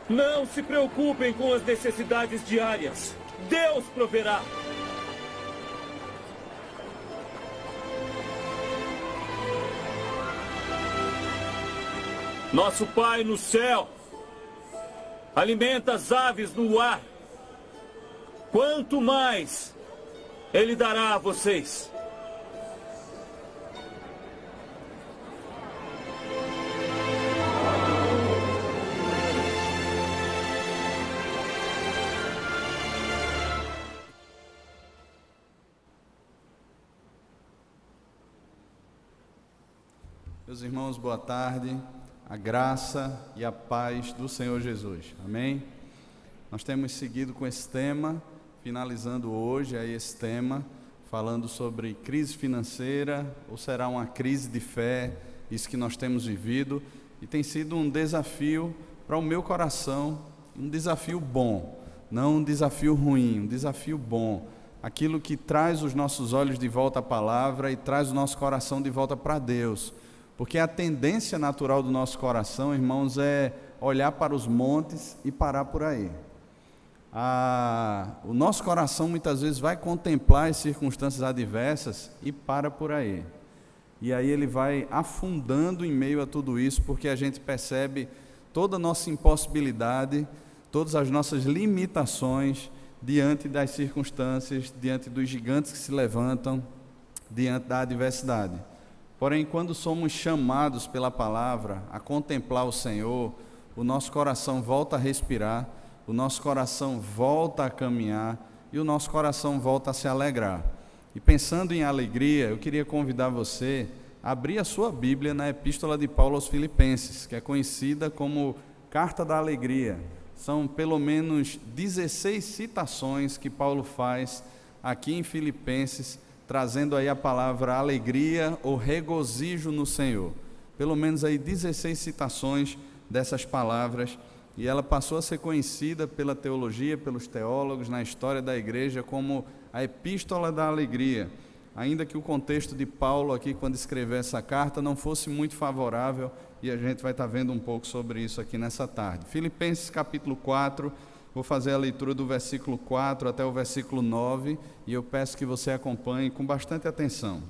Não se preocupem com as necessidades diárias. Deus proverá. Nosso Pai no céu alimenta as aves no ar. Quanto mais Ele dará a vocês. Meus irmãos, boa tarde, a graça e a paz do Senhor Jesus, amém? Nós temos seguido com esse tema, finalizando hoje aí esse tema, falando sobre crise financeira, ou será uma crise de fé, isso que nós temos vivido, e tem sido um desafio para o meu coração, um desafio bom, não um desafio ruim, um desafio bom, aquilo que traz os nossos olhos de volta à palavra e traz o nosso coração de volta para Deus. Porque a tendência natural do nosso coração, irmãos, é olhar para os montes e parar por aí. O nosso coração muitas vezes vai contemplar as circunstâncias adversas e para por aí. E aí ele vai afundando em meio a tudo isso, porque a gente percebe toda a nossa impossibilidade, todas as nossas limitações diante das circunstâncias, diante dos gigantes que se levantam, diante da adversidade. Porém, quando somos chamados pela palavra a contemplar o Senhor, o nosso coração volta a respirar, o nosso coração volta a caminhar e o nosso coração volta a se alegrar. E pensando em alegria, eu queria convidar você a abrir a sua Bíblia na Epístola de Paulo aos Filipenses, que é conhecida como Carta da Alegria. São pelo menos 16 citações que Paulo faz aqui em Filipenses, trazendo aí a palavra alegria ou regozijo no Senhor. Pelo menos aí 16 citações dessas palavras, e ela passou a ser conhecida pela teologia, pelos teólogos, na história da igreja, como a Epístola da Alegria, ainda que o contexto de Paulo aqui, quando escreveu essa carta, não fosse muito favorável, e a gente vai estar vendo um pouco sobre isso aqui nessa tarde. Filipenses capítulo 4, vou fazer a leitura do versículo 4 até o versículo 9, e eu peço que você acompanhe com bastante atenção.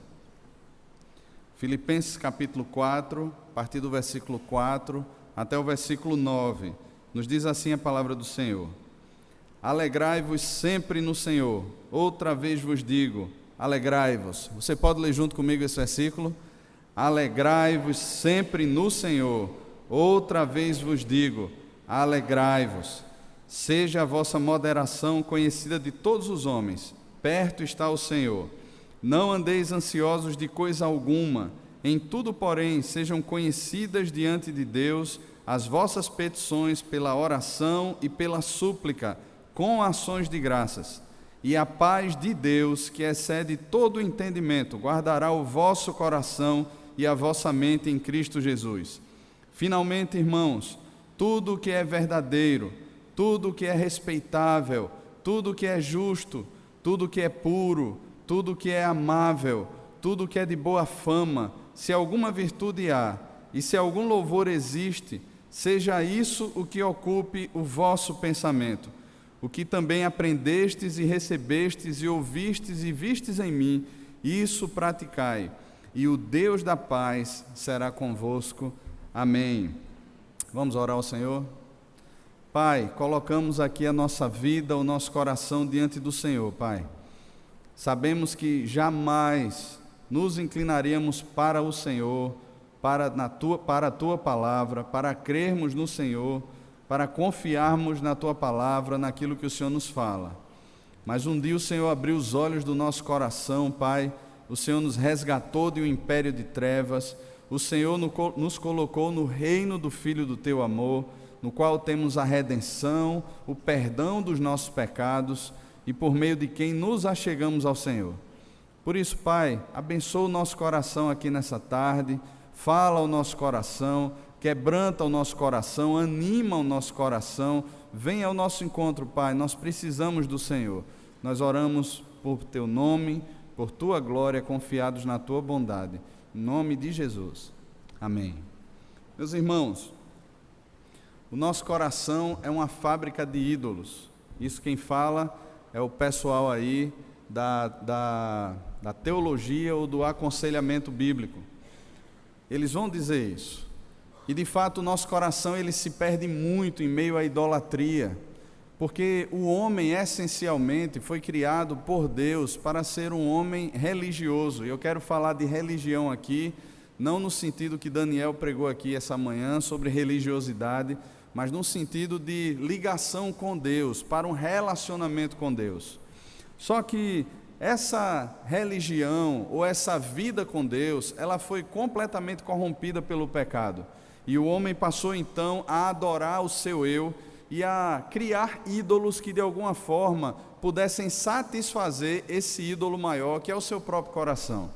Filipenses capítulo 4, a partir do versículo 4 até o versículo 9, nos diz assim a palavra do Senhor: alegrai-vos sempre no Senhor, outra vez vos digo, alegrai-vos. Você pode ler junto comigo esse versículo? Alegrai-vos sempre no Senhor, outra vez vos digo, alegrai-vos. Seja a vossa moderação conhecida de todos os homens, perto está o Senhor. Não andeis ansiosos de coisa alguma, em tudo, porém, sejam conhecidas diante de Deus as vossas petições pela oração e pela súplica, com ações de graças. E a paz de Deus, que excede todo o entendimento, guardará o vosso coração e a vossa mente em Cristo Jesus. Finalmente, irmãos, tudo o que é verdadeiro, tudo que é respeitável, tudo que é justo, tudo que é puro, tudo que é amável, tudo que é de boa fama, se alguma virtude há, e se algum louvor existe, seja isso o que ocupe o vosso pensamento. O que também aprendestes e recebestes e ouvistes e vistes em mim, isso praticai, e o Deus da paz será convosco. Amém. Vamos orar ao Senhor? Pai, colocamos aqui a nossa vida, o nosso coração diante do Senhor, Pai. Sabemos que jamais nos inclinaríamos para o Senhor, para a Tua palavra, para crermos no Senhor, para confiarmos na Tua palavra, naquilo que o Senhor nos fala. Mas um dia o Senhor abriu os olhos do nosso coração, Pai, o Senhor nos resgatou de um império de trevas, o Senhor nos colocou no reino do Filho do Teu amor, no qual temos a redenção, o perdão dos nossos pecados e por meio de quem nos achegamos ao Senhor. Por isso, Pai, abençoa o nosso coração aqui nessa tarde, fala ao nosso coração, quebranta o nosso coração, anima o nosso coração, venha ao nosso encontro, Pai, nós precisamos do Senhor. Nós oramos por Teu nome, por Tua glória, confiados na Tua bondade. Em nome de Jesus. Amém. Meus irmãos, O nosso coração é uma fábrica de ídolos. Isso quem fala é o pessoal aí da teologia ou do aconselhamento bíblico. Eles vão dizer isso. E de fato o nosso coração ele se perde muito em meio à idolatria, porque o homem essencialmente foi criado por Deus para ser um homem religioso. E eu quero falar de religião aqui, não no sentido que Daniel pregou aqui essa manhã sobre religiosidade, mas no sentido de ligação com Deus, para um relacionamento com Deus. Só que essa religião ou essa vida com Deus, ela foi completamente corrompida pelo pecado. E o homem passou então a adorar o seu eu e a criar ídolos que de alguma forma pudessem satisfazer esse ídolo maior que é o seu próprio coração.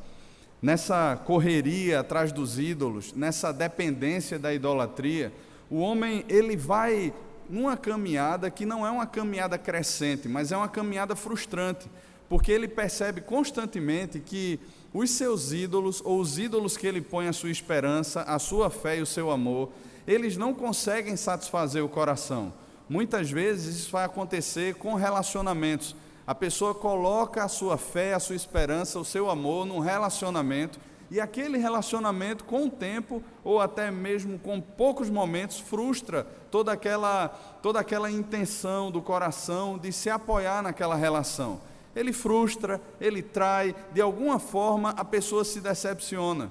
Nessa correria atrás dos ídolos, nessa dependência da idolatria, o homem ele vai numa caminhada que não é uma caminhada crescente, mas é uma caminhada frustrante, porque ele percebe constantemente que os seus ídolos, ou os ídolos que ele põe a sua esperança, a sua fé e o seu amor, eles não conseguem satisfazer o coração. Muitas vezes isso vai acontecer com relacionamentos. A pessoa coloca a sua fé, a sua esperança, o seu amor num relacionamento, e aquele relacionamento com o tempo, ou até mesmo com poucos momentos, frustra toda aquela intenção do coração de se apoiar naquela relação. Ele frustra, ele trai, de alguma forma a pessoa se decepciona.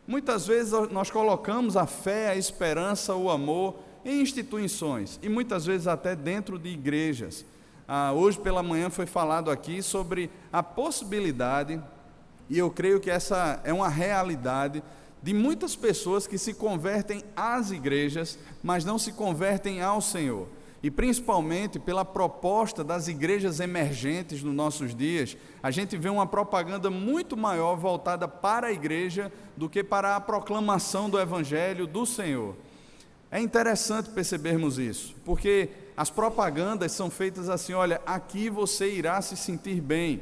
Muitas vezes nós colocamos a fé, a esperança, o amor em instituições, e muitas vezes até dentro de igrejas. Hoje pela manhã foi falado aqui sobre a possibilidade, e eu creio que essa é uma realidade, de muitas pessoas que se convertem às igrejas, mas não se convertem ao Senhor. E principalmente pela proposta das igrejas emergentes nos nossos dias, a gente vê uma propaganda muito maior voltada para a igreja do que para a proclamação do Evangelho do Senhor. É interessante percebermos isso, porque as propagandas são feitas assim: olha, aqui você irá se sentir bem,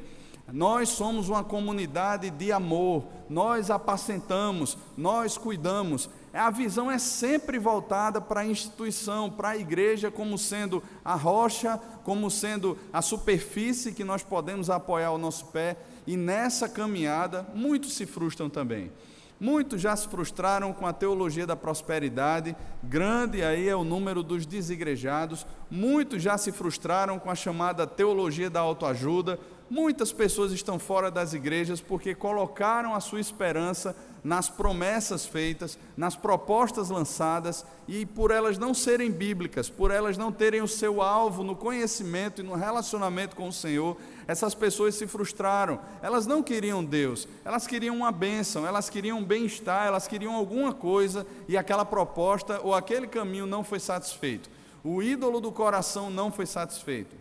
nós somos uma comunidade de amor, nós apacentamos, nós cuidamos. A visão é sempre voltada para a instituição, para a igreja, como sendo a rocha, como sendo a superfície que nós podemos apoiar o nosso pé, e nessa caminhada muitos se frustram também. Muitos já se frustraram com a teologia da prosperidade, grande aí é o número dos desigrejados. Muitos já se frustraram com a chamada teologia da autoajuda. Muitas pessoas estão fora das igrejas porque colocaram a sua esperança nas promessas feitas, nas propostas lançadas, e por elas não serem bíblicas, por elas não terem o seu alvo no conhecimento e no relacionamento com o Senhor, essas pessoas se frustraram. Elas não queriam Deus, elas queriam uma bênção, elas queriam um bem-estar, elas queriam alguma coisa, e aquela proposta ou aquele caminho não foi satisfeito. O ídolo do coração não foi satisfeito.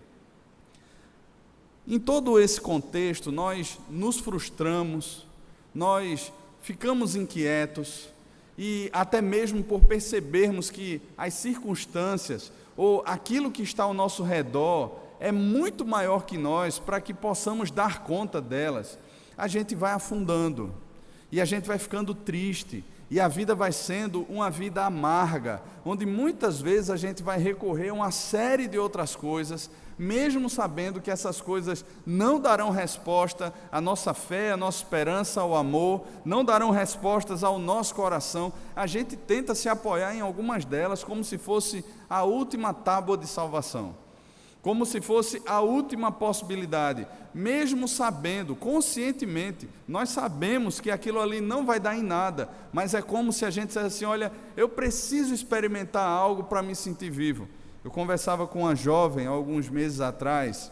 Em todo esse contexto, nós nos frustramos, nós ficamos inquietos, e até mesmo por percebermos que as circunstâncias ou aquilo que está ao nosso redor é muito maior que nós para que possamos dar conta delas, a gente vai afundando, e a gente vai ficando triste, e a vida vai sendo uma vida amarga, onde muitas vezes a gente vai recorrer a uma série de outras coisas, mesmo sabendo que essas coisas não darão resposta à nossa fé, à nossa esperança, ao amor, não darão respostas ao nosso coração. A gente tenta se apoiar em algumas delas como se fosse a última tábua de salvação, como se fosse a última possibilidade, mesmo sabendo, conscientemente, nós sabemos que aquilo ali não vai dar em nada, mas é como se a gente dissesse assim: olha, eu preciso experimentar algo para me sentir vivo. Eu conversava com uma jovem há alguns meses atrás,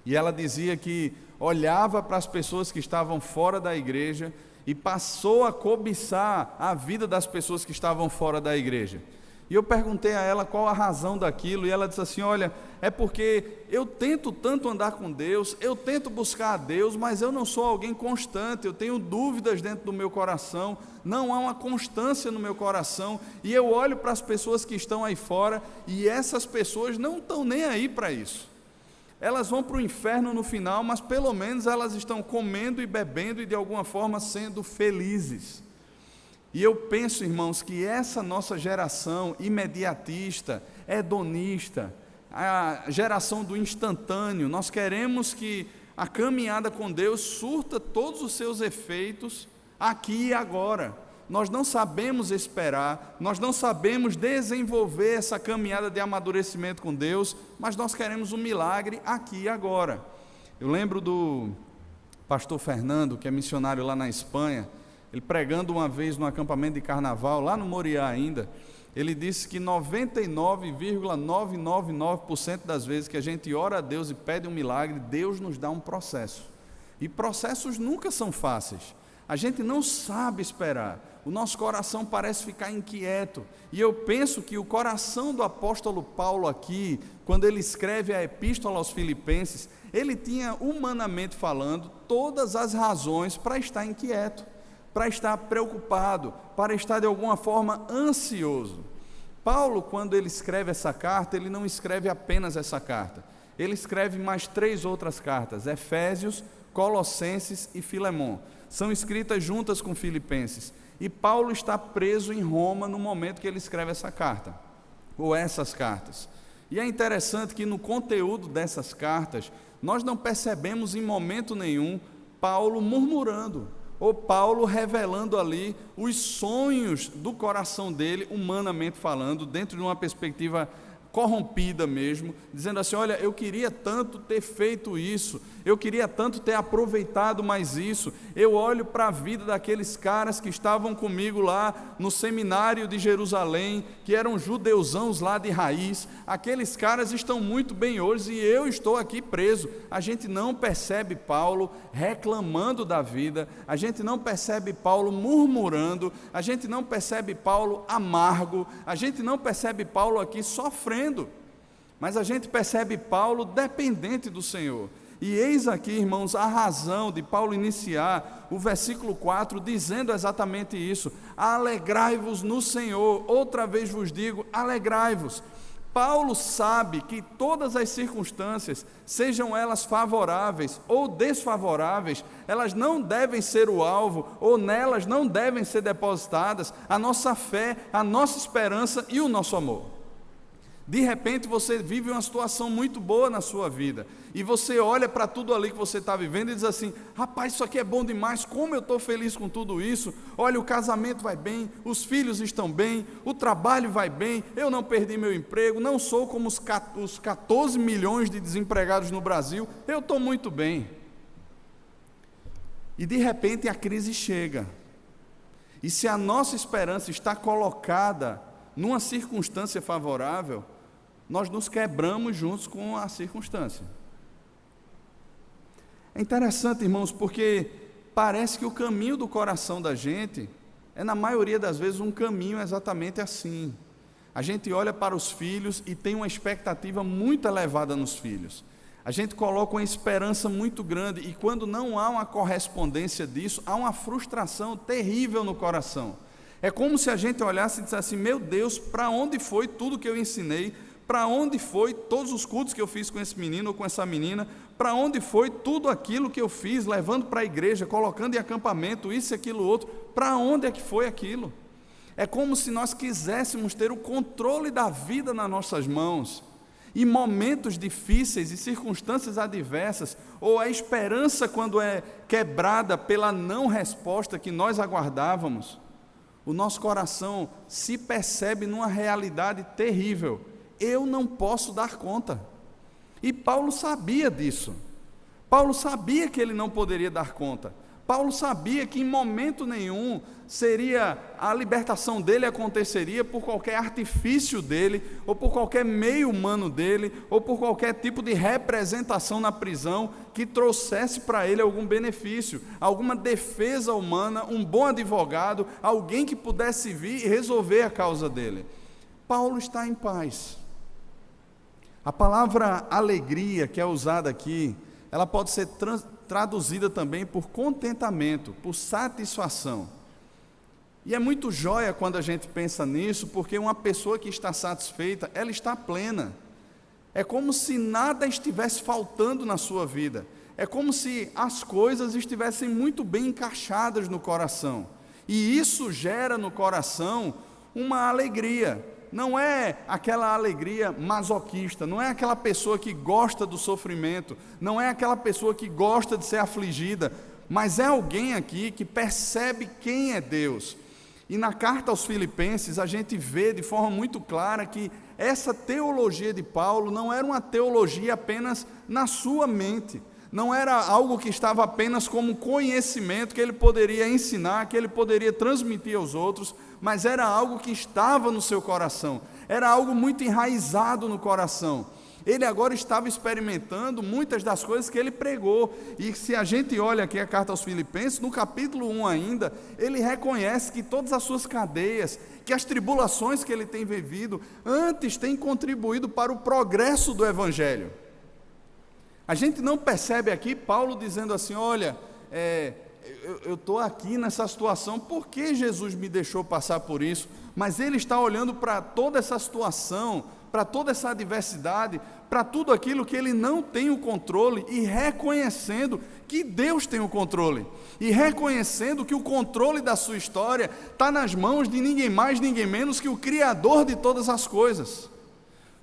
e ela dizia que olhava para as pessoas que estavam fora da igreja e passou a cobiçar a vida das pessoas que estavam fora da igreja. E eu perguntei a ela qual a razão daquilo, e ela disse assim: olha, é porque eu tento tanto andar com Deus, eu tento buscar a Deus, mas eu não sou alguém constante, eu tenho dúvidas dentro do meu coração, não há uma constância no meu coração, e eu olho para as pessoas que estão aí fora, e essas pessoas não estão nem aí para isso. Elas vão para o inferno no final, mas pelo menos elas estão comendo e bebendo e de alguma forma sendo felizes. E eu penso, irmãos, que essa nossa geração imediatista, hedonista, a geração do instantâneo, nós queremos que a caminhada com Deus surta todos os seus efeitos aqui e agora. Nós não sabemos esperar, nós não sabemos desenvolver essa caminhada de amadurecimento com Deus, mas nós queremos um milagre aqui e agora. Eu lembro do pastor Fernando, que é missionário lá na Espanha. Ele pregando uma vez no acampamento de carnaval, lá no Moriá ainda, ele disse que 99,999% das vezes que a gente ora a Deus e pede um milagre, Deus nos dá um processo. E processos nunca são fáceis. A gente não sabe esperar. O nosso coração parece ficar inquieto. E eu penso que o coração do apóstolo Paulo aqui, quando ele escreve a epístola aos Filipenses, ele tinha, humanamente falando, todas as razões para estar inquieto, para estar preocupado, para estar de alguma forma ansioso. Paulo, quando ele escreve essa carta, ele não escreve apenas essa carta, ele escreve mais 3 outras cartas, Efésios, Colossenses e Filemon, são escritas juntas com Filipenses, e Paulo está preso em Roma no momento que ele escreve essa carta, ou essas cartas, e é interessante que no conteúdo dessas cartas, nós não percebemos em momento nenhum Paulo murmurando, ou Paulo revelando ali os sonhos do coração dele, humanamente falando, dentro de uma perspectiva corrompida mesmo, dizendo assim, olha, eu queria tanto ter feito isso, eu queria tanto ter aproveitado mais isso, eu olho para a vida daqueles caras que estavam comigo lá no seminário de Jerusalém, que eram judeuzãos lá de raiz, aqueles caras estão muito bem hoje e eu estou aqui preso. A gente não percebe Paulo reclamando da vida, a gente não percebe Paulo murmurando, a gente não percebe Paulo amargo, a gente não percebe Paulo aqui sofrendo, mas a gente percebe Paulo dependente do Senhor. E eis aqui, irmãos, a razão de Paulo iniciar o versículo 4 dizendo exatamente isso: alegrai-vos no Senhor. Outra vez vos digo, alegrai-vos. Paulo sabe que todas as circunstâncias, sejam elas favoráveis ou desfavoráveis, elas não devem ser o alvo, ou nelas não devem ser depositadas a nossa fé, a nossa esperança e o nosso amor. De repente você vive uma situação muito boa na sua vida, e você olha para tudo ali que você está vivendo e diz assim, rapaz, isso aqui é bom demais, como eu estou feliz com tudo isso, olha, o casamento vai bem, os filhos estão bem, o trabalho vai bem, eu não perdi meu emprego, não sou como os 14 milhões de desempregados no Brasil, eu estou muito bem. E de repente a crise chega, e se a nossa esperança está colocada numa circunstância favorável, nós nos quebramos juntos com a circunstância. É interessante, irmãos, porque parece que o caminho do coração da gente é, na maioria das vezes, um caminho exatamente assim. A gente olha para os filhos e tem uma expectativa muito elevada nos filhos. A gente coloca uma esperança muito grande e quando não há uma correspondência disso, há uma frustração terrível no coração. É como se a gente olhasse e dissesse assim, meu Deus, para onde foi tudo que eu ensinei? Para onde foi todos os cultos que eu fiz com esse menino ou com essa menina? Para onde foi tudo aquilo que eu fiz, levando para a igreja, colocando em acampamento, isso e aquilo outro? Para onde é que foi aquilo? É como se nós quiséssemos ter o controle da vida nas nossas mãos, e momentos difíceis e circunstâncias adversas, ou a esperança quando é quebrada pela não resposta que nós aguardávamos, o nosso coração se percebe numa realidade terrível. Eu não posso dar conta. E Paulo sabia disso. Paulo sabia que ele não poderia dar conta. Paulo sabia que em momento nenhum a libertação dele aconteceria por qualquer artifício dele, ou por qualquer meio humano dele, ou por qualquer tipo de representação na prisão que trouxesse para ele algum benefício, alguma defesa humana, um bom advogado, alguém que pudesse vir e resolver a causa dele. Paulo está em paz. A palavra alegria que é usada aqui, ela pode ser traduzida também por contentamento, por satisfação. E é muito jóia quando a gente pensa nisso, porque uma pessoa que está satisfeita, ela está plena. É como se nada estivesse faltando na sua vida. É como se as coisas estivessem muito bem encaixadas no coração. E isso gera no coração uma alegria. Não é aquela alegria masoquista, não é aquela pessoa que gosta do sofrimento, não é aquela pessoa que gosta de ser afligida, mas é alguém aqui que percebe quem é Deus. E na carta aos Filipenses a gente vê de forma muito clara que essa teologia de Paulo não era uma teologia apenas na sua mente, não era algo que estava apenas como conhecimento que ele poderia ensinar, que ele poderia transmitir aos outros, mas era algo que estava no seu coração, era algo muito enraizado no coração. Ele agora estava experimentando muitas das coisas que ele pregou, e se a gente olha aqui a carta aos Filipenses, no capítulo 1 ainda, ele reconhece que todas as suas cadeias, que as tribulações que ele tem vivido, antes têm contribuído para o progresso do Evangelho. A gente não percebe aqui Paulo dizendo assim, olha, eu estou aqui nessa situação, por que Jesus me deixou passar por isso? Mas ele está olhando para toda essa situação, para toda essa adversidade, para tudo aquilo que ele não tem o controle, e reconhecendo que Deus tem o controle, e reconhecendo que o controle da sua história está nas mãos de ninguém mais, ninguém menos que o Criador de todas as coisas.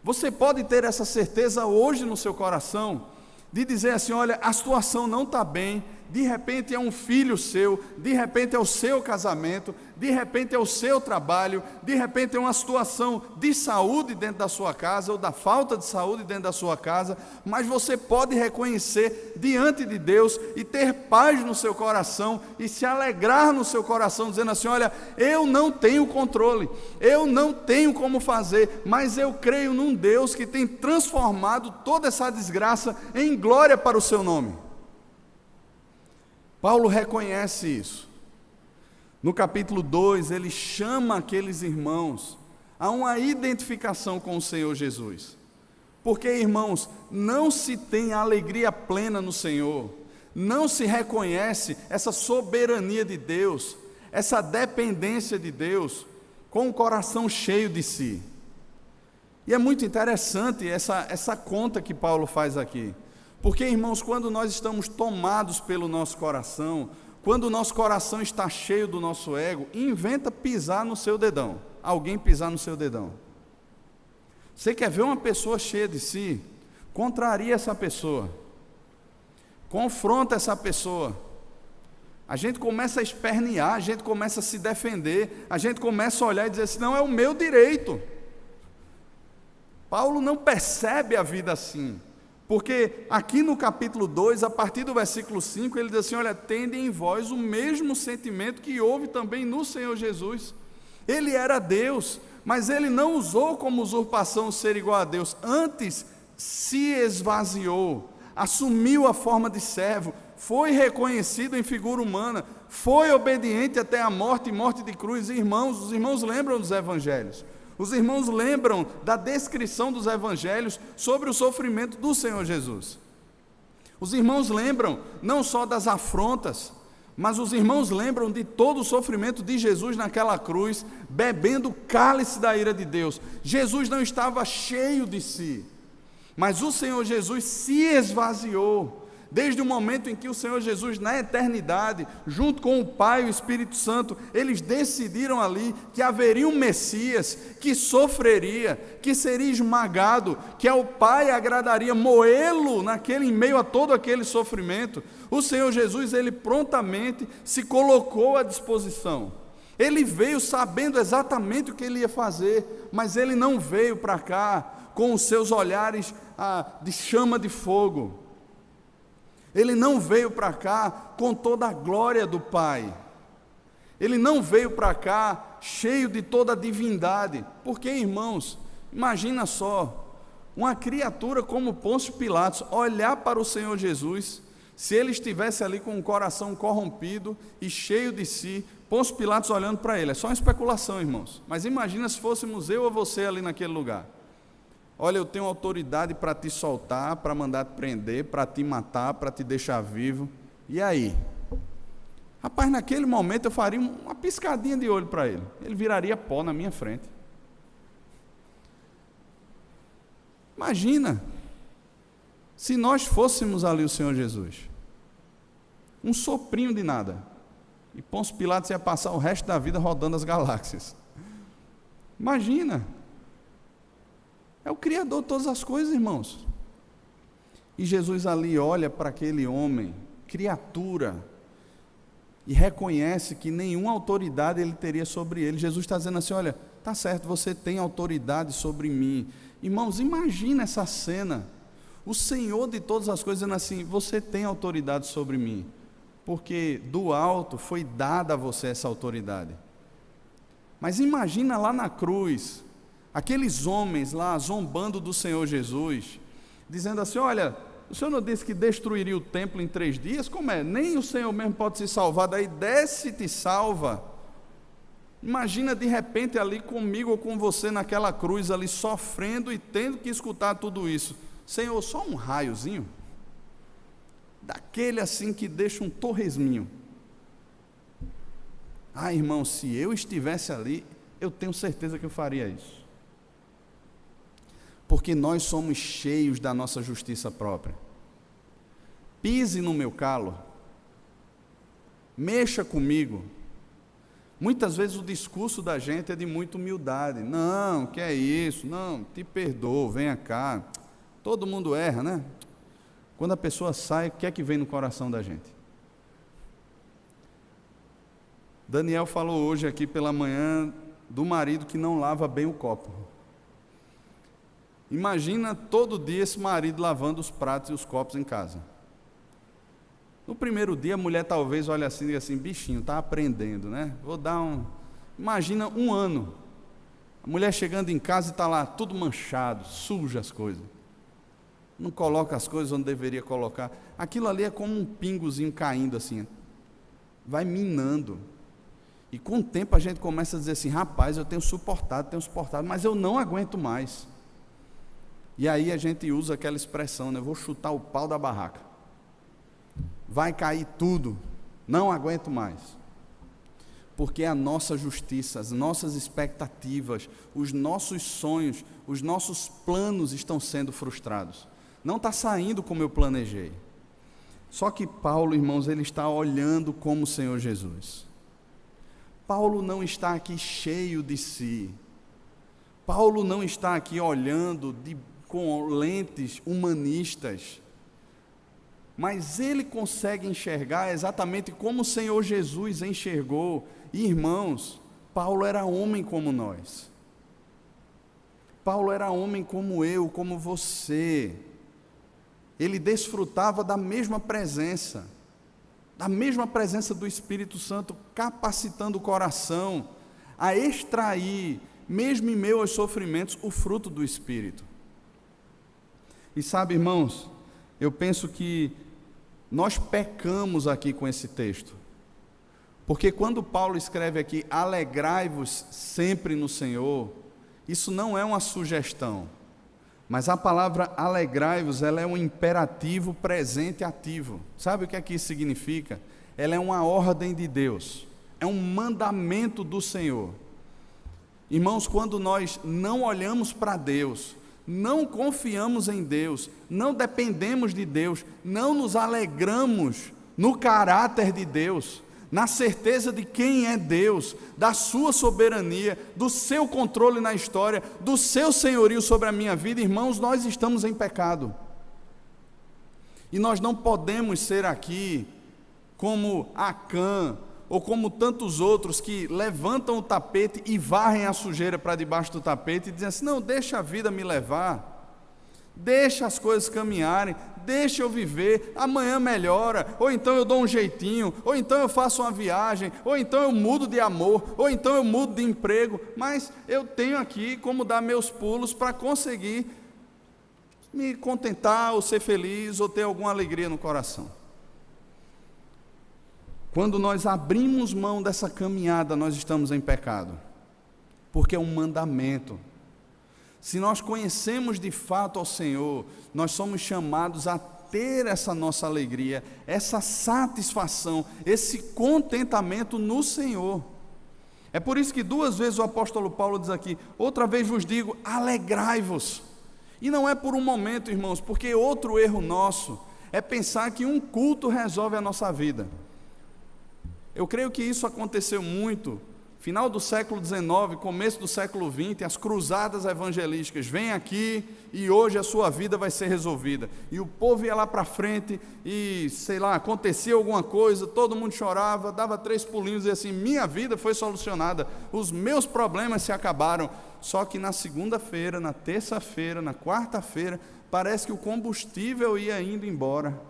Você pode ter essa certeza hoje no seu coração, de dizer assim, olha, a situação não está bem, de repente é um filho seu, de repente é o seu casamento, de repente é o seu trabalho, de repente é uma situação de saúde dentro da sua casa, ou da falta de saúde dentro da sua casa, mas você pode reconhecer diante de Deus, e ter paz no seu coração, e se alegrar no seu coração, dizendo assim, olha, eu não tenho controle, eu não tenho como fazer, mas eu creio num Deus que tem transformado toda essa desgraça em glória para o seu nome. Paulo reconhece isso. No capítulo 2, ele chama aqueles irmãos a uma identificação com o Senhor Jesus. Porque, irmãos, não se tem alegria plena no Senhor, não se reconhece essa soberania de Deus, essa dependência de Deus, com o coração cheio de si. E é muito interessante essa conta que Paulo faz aqui. Porque, irmãos, quando nós estamos tomados pelo nosso coração, quando o nosso coração está cheio do nosso ego, inventa pisar no seu dedão, alguém pisar no seu dedão. Você quer ver uma pessoa cheia de si? Contraria essa pessoa, confronta essa pessoa. A gente começa a espernear, a gente começa a se defender, a gente começa a olhar e dizer assim, não, é o meu direito. Paulo não percebe a vida assim. Porque aqui no capítulo 2, a partir do versículo 5, ele diz assim, olha, tende em vós o mesmo sentimento que houve também no Senhor Jesus. Ele era Deus, mas ele não usou como usurpação ser igual a Deus, antes se esvaziou, assumiu a forma de servo, foi reconhecido em figura humana, foi obediente até a morte e morte de cruz. Irmãos, os irmãos lembram dos evangelhos. Os irmãos lembram da descrição dos evangelhos sobre o sofrimento do Senhor Jesus. Os irmãos lembram não só das afrontas, mas os irmãos lembram de todo o sofrimento de Jesus naquela cruz, bebendo o cálice da ira de Deus. Jesus não estava cheio de si, mas o Senhor Jesus se esvaziou. Desde o momento em que o Senhor Jesus, na eternidade, junto com o Pai e o Espírito Santo, eles decidiram ali que haveria um Messias que sofreria, que seria esmagado, que ao Pai agradaria moê-lo em meio a todo aquele sofrimento. O Senhor Jesus, ele prontamente se colocou à disposição. Ele veio sabendo exatamente o que ele ia fazer, mas ele não veio para cá com os seus olhares de chama de fogo. Ele não veio para cá com toda a glória do Pai. Ele não veio para cá cheio de toda a divindade. Porque, irmãos, imagina só, uma criatura como Pôncio Pilatos olhar para o Senhor Jesus, se ele estivesse ali com o coração corrompido e cheio de si, Pôncio Pilatos olhando para ele. É só uma especulação, irmãos. Mas imagina se fôssemos eu ou você ali naquele lugar. Olha, eu tenho autoridade para te soltar, para mandar te prender, para te matar, para te deixar vivo. E aí? Rapaz, naquele momento eu faria uma piscadinha de olho para ele. Ele viraria pó na minha frente. Imagina, se nós fôssemos ali o Senhor Jesus. Um soprinho de nada. E Pôncio Pilatos ia passar o resto da vida rodando as galáxias. Imagina. É o Criador de todas as coisas, irmãos. E Jesus ali olha para aquele homem, criatura, e reconhece que nenhuma autoridade ele teria sobre ele. Jesus está dizendo assim: olha, tá certo, você tem autoridade sobre mim. Irmãos, imagina essa cena. O Senhor de todas as coisas dizendo assim: você tem autoridade sobre mim, porque do alto foi dada a você essa autoridade. Mas imagina lá na cruz, aqueles homens lá zombando do Senhor Jesus, dizendo assim: olha, o Senhor não disse que destruiria o templo em 3 dias? Como é? Nem o Senhor mesmo pode se salvar, daí desce e te salva. Imagina de repente ali comigo ou com você naquela cruz ali, sofrendo e tendo que escutar tudo isso. Senhor, só um raiozinho, daquele assim que deixa um torresminho. Ah, irmão, se eu estivesse ali, eu tenho certeza que eu faria isso. Porque nós somos cheios da nossa justiça própria. Pise no meu calo, mexa comigo. Muitas vezes o discurso da gente é de muita humildade. Não, que é isso? Não, te perdoo, venha cá. Todo mundo erra, né? Quando a pessoa sai, o que é que vem no coração da gente? Daniel falou hoje aqui pela manhã do marido que não lava bem o copo. Imagina todo dia esse marido lavando os pratos e os copos em casa. No primeiro dia a mulher talvez olhe assim e diga assim: bichinho, está aprendendo, né? Vou dar um... Imagina 1 ano. A mulher chegando em casa e está lá tudo manchado, suja as coisas. Não coloca as coisas onde deveria colocar. Aquilo ali é como um pingozinho caindo assim. Vai minando. E com o tempo a gente começa a dizer assim: rapaz, eu tenho suportado, mas eu não aguento mais. E aí a gente usa aquela expressão, né? Vou chutar o pau da barraca. Vai cair tudo, não aguento mais. Porque a nossa justiça, as nossas expectativas, os nossos sonhos, os nossos planos estão sendo frustrados. Não está saindo como eu planejei. Só que Paulo, irmãos, ele está olhando como o Senhor Jesus. Paulo não está aqui cheio de si. Paulo não está aqui olhando com lentes humanistas. Mas ele consegue enxergar exatamente como o Senhor Jesus enxergou. E, irmãos, Paulo era homem como nós. Paulo era homem como eu, como você. Ele desfrutava da mesma presença do Espírito Santo, capacitando o coração a extrair, mesmo em meio aos sofrimentos, o fruto do Espírito. E sabe, irmãos, eu penso que nós pecamos aqui com esse texto, porque quando Paulo escreve aqui: alegrai-vos sempre no Senhor, isso não é uma sugestão, mas a palavra alegrai-vos, ela é um imperativo presente ativo. Sabe o que é que isso significa? Ela é uma ordem de Deus, é um mandamento do Senhor. Irmãos, quando nós não olhamos para Deus, não confiamos em Deus, não dependemos de Deus, não nos alegramos no caráter de Deus, na certeza de quem é Deus, da sua soberania, do seu controle na história, do seu senhorio sobre a minha vida, irmãos, nós estamos em pecado. E nós não podemos ser aqui como Acã, ou como tantos outros que levantam o tapete e varrem a sujeira para debaixo do tapete e dizem assim: não, deixa a vida me levar, deixa as coisas caminharem, deixa eu viver, amanhã melhora, ou então eu dou um jeitinho, ou então eu faço uma viagem, ou então eu mudo de amor, ou então eu mudo de emprego, mas eu tenho aqui como dar meus pulos para conseguir me contentar, ou ser feliz, ou ter alguma alegria no coração. Quando nós abrimos mão dessa caminhada, nós estamos em pecado, porque é um mandamento. Se nós conhecemos de fato ao Senhor, nós somos chamados a ter essa nossa alegria, essa satisfação, esse contentamento no Senhor. É por isso que 2 vezes o apóstolo Paulo diz aqui: outra vez vos digo, alegrai-vos. E não é por um momento, irmãos, porque outro erro nosso é pensar que um culto resolve a nossa vida. Eu creio que isso aconteceu muito, final do século XIX, começo do século XX, as cruzadas evangelísticas, vem aqui e hoje a sua vida vai ser resolvida. E o povo ia lá para frente e, sei lá, acontecia alguma coisa, todo mundo chorava, dava 3 pulinhos e assim, minha vida foi solucionada, os meus problemas se acabaram. Só que na segunda-feira, na terça-feira, na quarta-feira, parece que o combustível ia indo embora.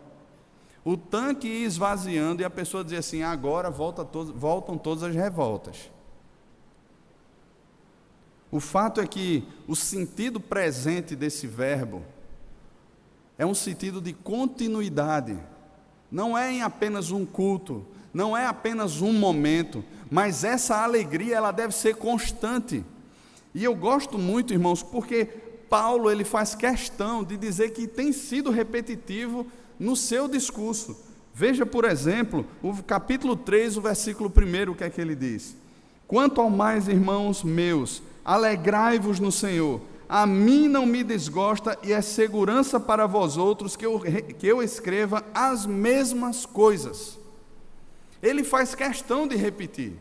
O tanque ia esvaziando e a pessoa dizia assim, agora voltam todas as revoltas. O fato é que o sentido presente desse verbo é um sentido de continuidade. Não é em apenas um culto, não é apenas um momento, mas essa alegria ela deve ser constante. E eu gosto muito, irmãos, porque Paulo ele faz questão de dizer que tem sido repetitivo no seu discurso. Veja, por exemplo, o capítulo 3, o versículo 1, o que é que ele diz? Quanto ao mais, irmãos meus, alegrai-vos no Senhor, a mim não me desgosta e é segurança para vós outros que eu escreva as mesmas coisas. Ele faz questão de repetir,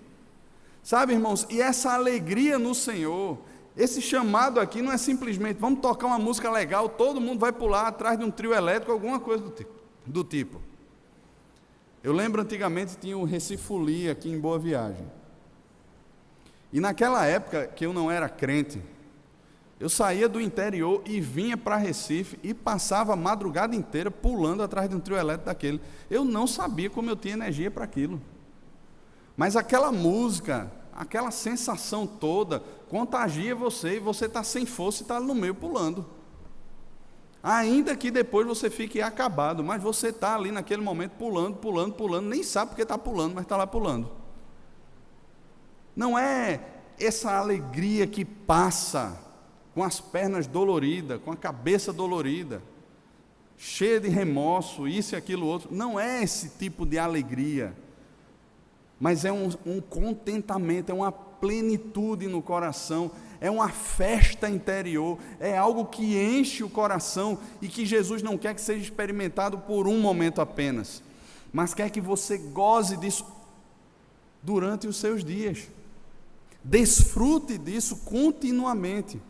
sabe, irmãos, e essa alegria no Senhor, esse chamado aqui não é simplesmente, vamos tocar uma música legal, todo mundo vai pular atrás de um trio elétrico, alguma coisa do tipo. Eu lembro antigamente tinha o Recifuli aqui em Boa Viagem, e naquela época que eu não era crente, eu saía do interior e vinha para Recife e passava a madrugada inteira pulando atrás de um trio elétrico daquele. Eu não sabia como eu tinha energia para aquilo, mas aquela música, aquela sensação toda contagia você e você está sem força e está no meio pulando, ainda que depois você fique acabado, mas você está ali naquele momento pulando, nem sabe porque está pulando, mas está lá pulando. Não é essa alegria que passa com as pernas doloridas, com a cabeça dolorida, cheia de remorso, isso e aquilo outro, não é esse tipo de alegria, mas é um contentamento, é uma plenitude no coração, é uma festa interior, é algo que enche o coração e que Jesus não quer que seja experimentado por um momento apenas, mas quer que você goze disso durante os seus dias, desfrute disso continuamente.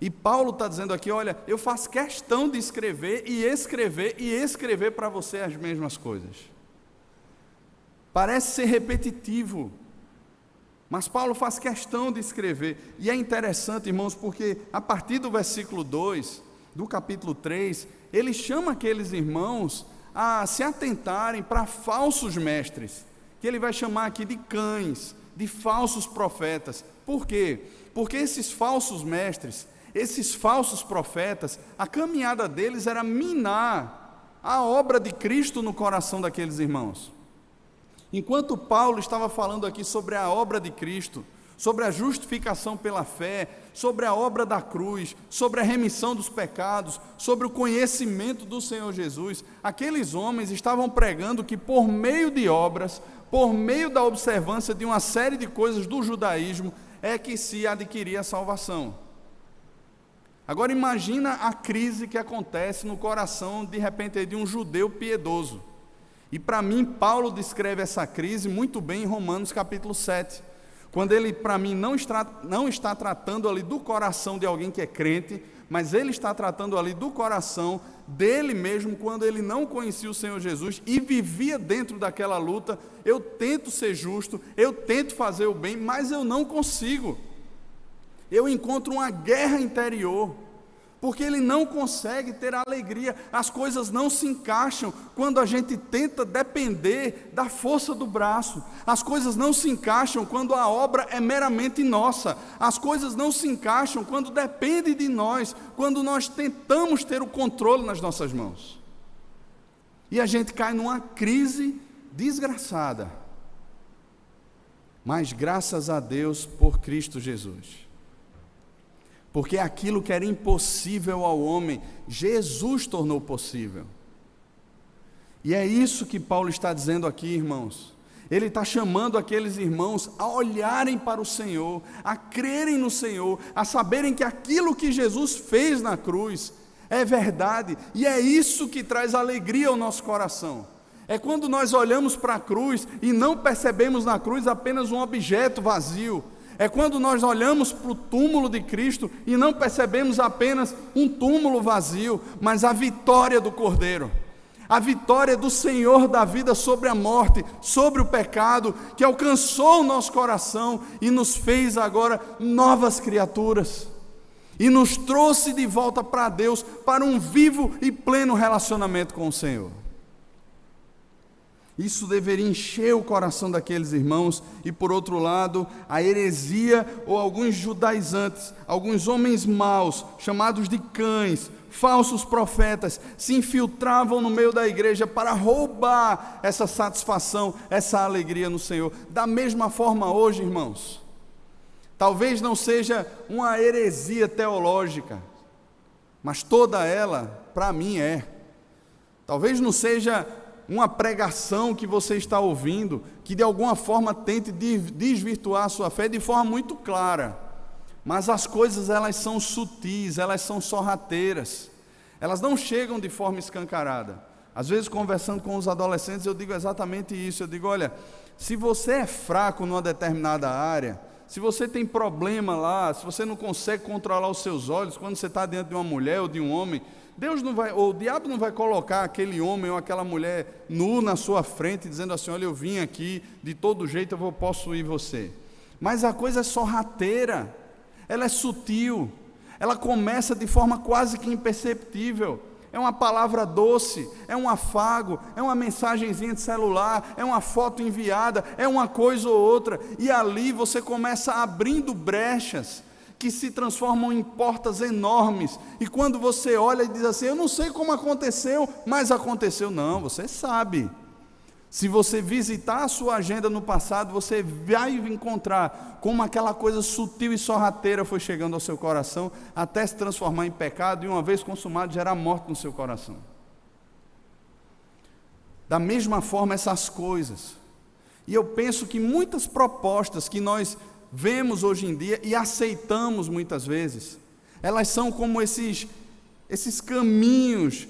E Paulo está dizendo aqui, olha, eu faço questão de escrever para você as mesmas coisas. Parece ser repetitivo, mas Paulo faz questão de escrever, e é interessante, irmãos, porque a partir do versículo 2, do capítulo 3, ele chama aqueles irmãos a se atentarem para falsos mestres, que ele vai chamar aqui de cães, de falsos profetas. Por quê? Porque esses falsos mestres, esses falsos profetas, a caminhada deles era minar a obra de Cristo no coração daqueles irmãos. Enquanto Paulo estava falando aqui sobre a obra de Cristo, sobre a justificação pela fé, sobre a obra da cruz, sobre a remissão dos pecados, sobre o conhecimento do Senhor Jesus, aqueles homens estavam pregando que por meio de obras, por meio da observância de uma série de coisas do judaísmo, é que se adquiria a salvação. Agora imagina a crise que acontece no coração, de repente, de um judeu piedoso. E para mim, Paulo descreve essa crise muito bem em Romanos capítulo 7, quando ele, para mim, não está tratando ali do coração de alguém que é crente, mas ele está tratando ali do coração dele mesmo, quando ele não conhecia o Senhor Jesus e vivia dentro daquela luta. Eu tento ser justo, eu tento fazer o bem, mas eu não consigo. Eu encontro uma guerra interior, porque ele não consegue ter alegria, as coisas não se encaixam quando a gente tenta depender da força do braço, as coisas não se encaixam quando a obra é meramente nossa, as coisas não se encaixam quando depende de nós, quando nós tentamos ter o controle nas nossas mãos, e a gente cai numa crise desgraçada, mas graças a Deus por Cristo Jesus, porque aquilo que era impossível ao homem, Jesus tornou possível. E é isso que Paulo está dizendo aqui, irmãos. Ele está chamando aqueles irmãos a olharem para o Senhor, a crerem no Senhor, a saberem que aquilo que Jesus fez na cruz é verdade, e é isso que traz alegria ao nosso coração. É quando nós olhamos para a cruz e não percebemos na cruz apenas um objeto vazio. É quando nós olhamos para o túmulo de Cristo e não percebemos apenas um túmulo vazio, mas a vitória do Cordeiro. A vitória do Senhor da vida sobre a morte, sobre o pecado, que alcançou o nosso coração e nos fez agora novas criaturas. E nos trouxe de volta para Deus, para um vivo e pleno relacionamento com o Senhor. Isso deveria encher o coração daqueles irmãos. E por outro lado, a heresia ou alguns judaizantes, alguns homens maus, chamados de cães, falsos profetas, se infiltravam no meio da igreja para roubar essa satisfação, essa alegria no Senhor. Da mesma forma hoje, irmãos, talvez não seja uma heresia teológica, mas toda ela, para mim, é. Talvez não seja uma pregação que você está ouvindo, que de alguma forma tente desvirtuar a sua fé de forma muito clara, mas as coisas elas são sutis, elas são sorrateiras, elas não chegam de forma escancarada. Às vezes conversando com os adolescentes eu digo exatamente isso, eu digo, olha, se você é fraco numa determinada área, se você tem problema lá, se você não consegue controlar os seus olhos, quando você está diante de uma mulher ou de um homem, Deus não vai, ou o diabo não vai colocar aquele homem ou aquela mulher nu na sua frente, dizendo assim, olha, eu vim aqui, de todo jeito eu vou possuir você. Mas a coisa é sorrateira, ela é sutil, ela começa de forma quase que imperceptível. É uma palavra doce, é um afago, é uma mensagenzinha de celular, é uma foto enviada, é uma coisa ou outra, e ali você começa abrindo brechas, que se transformam em portas enormes, e quando você olha e diz assim, eu não sei como aconteceu, mas aconteceu. Não, você sabe. Se você visitar a sua agenda no passado, você vai encontrar como aquela coisa sutil e sorrateira foi chegando ao seu coração, até se transformar em pecado, e uma vez consumado, gerar morte no seu coração. Da mesma forma essas coisas, e eu penso que muitas propostas que nós vemos hoje em dia e aceitamos muitas vezes, elas são como esses caminhos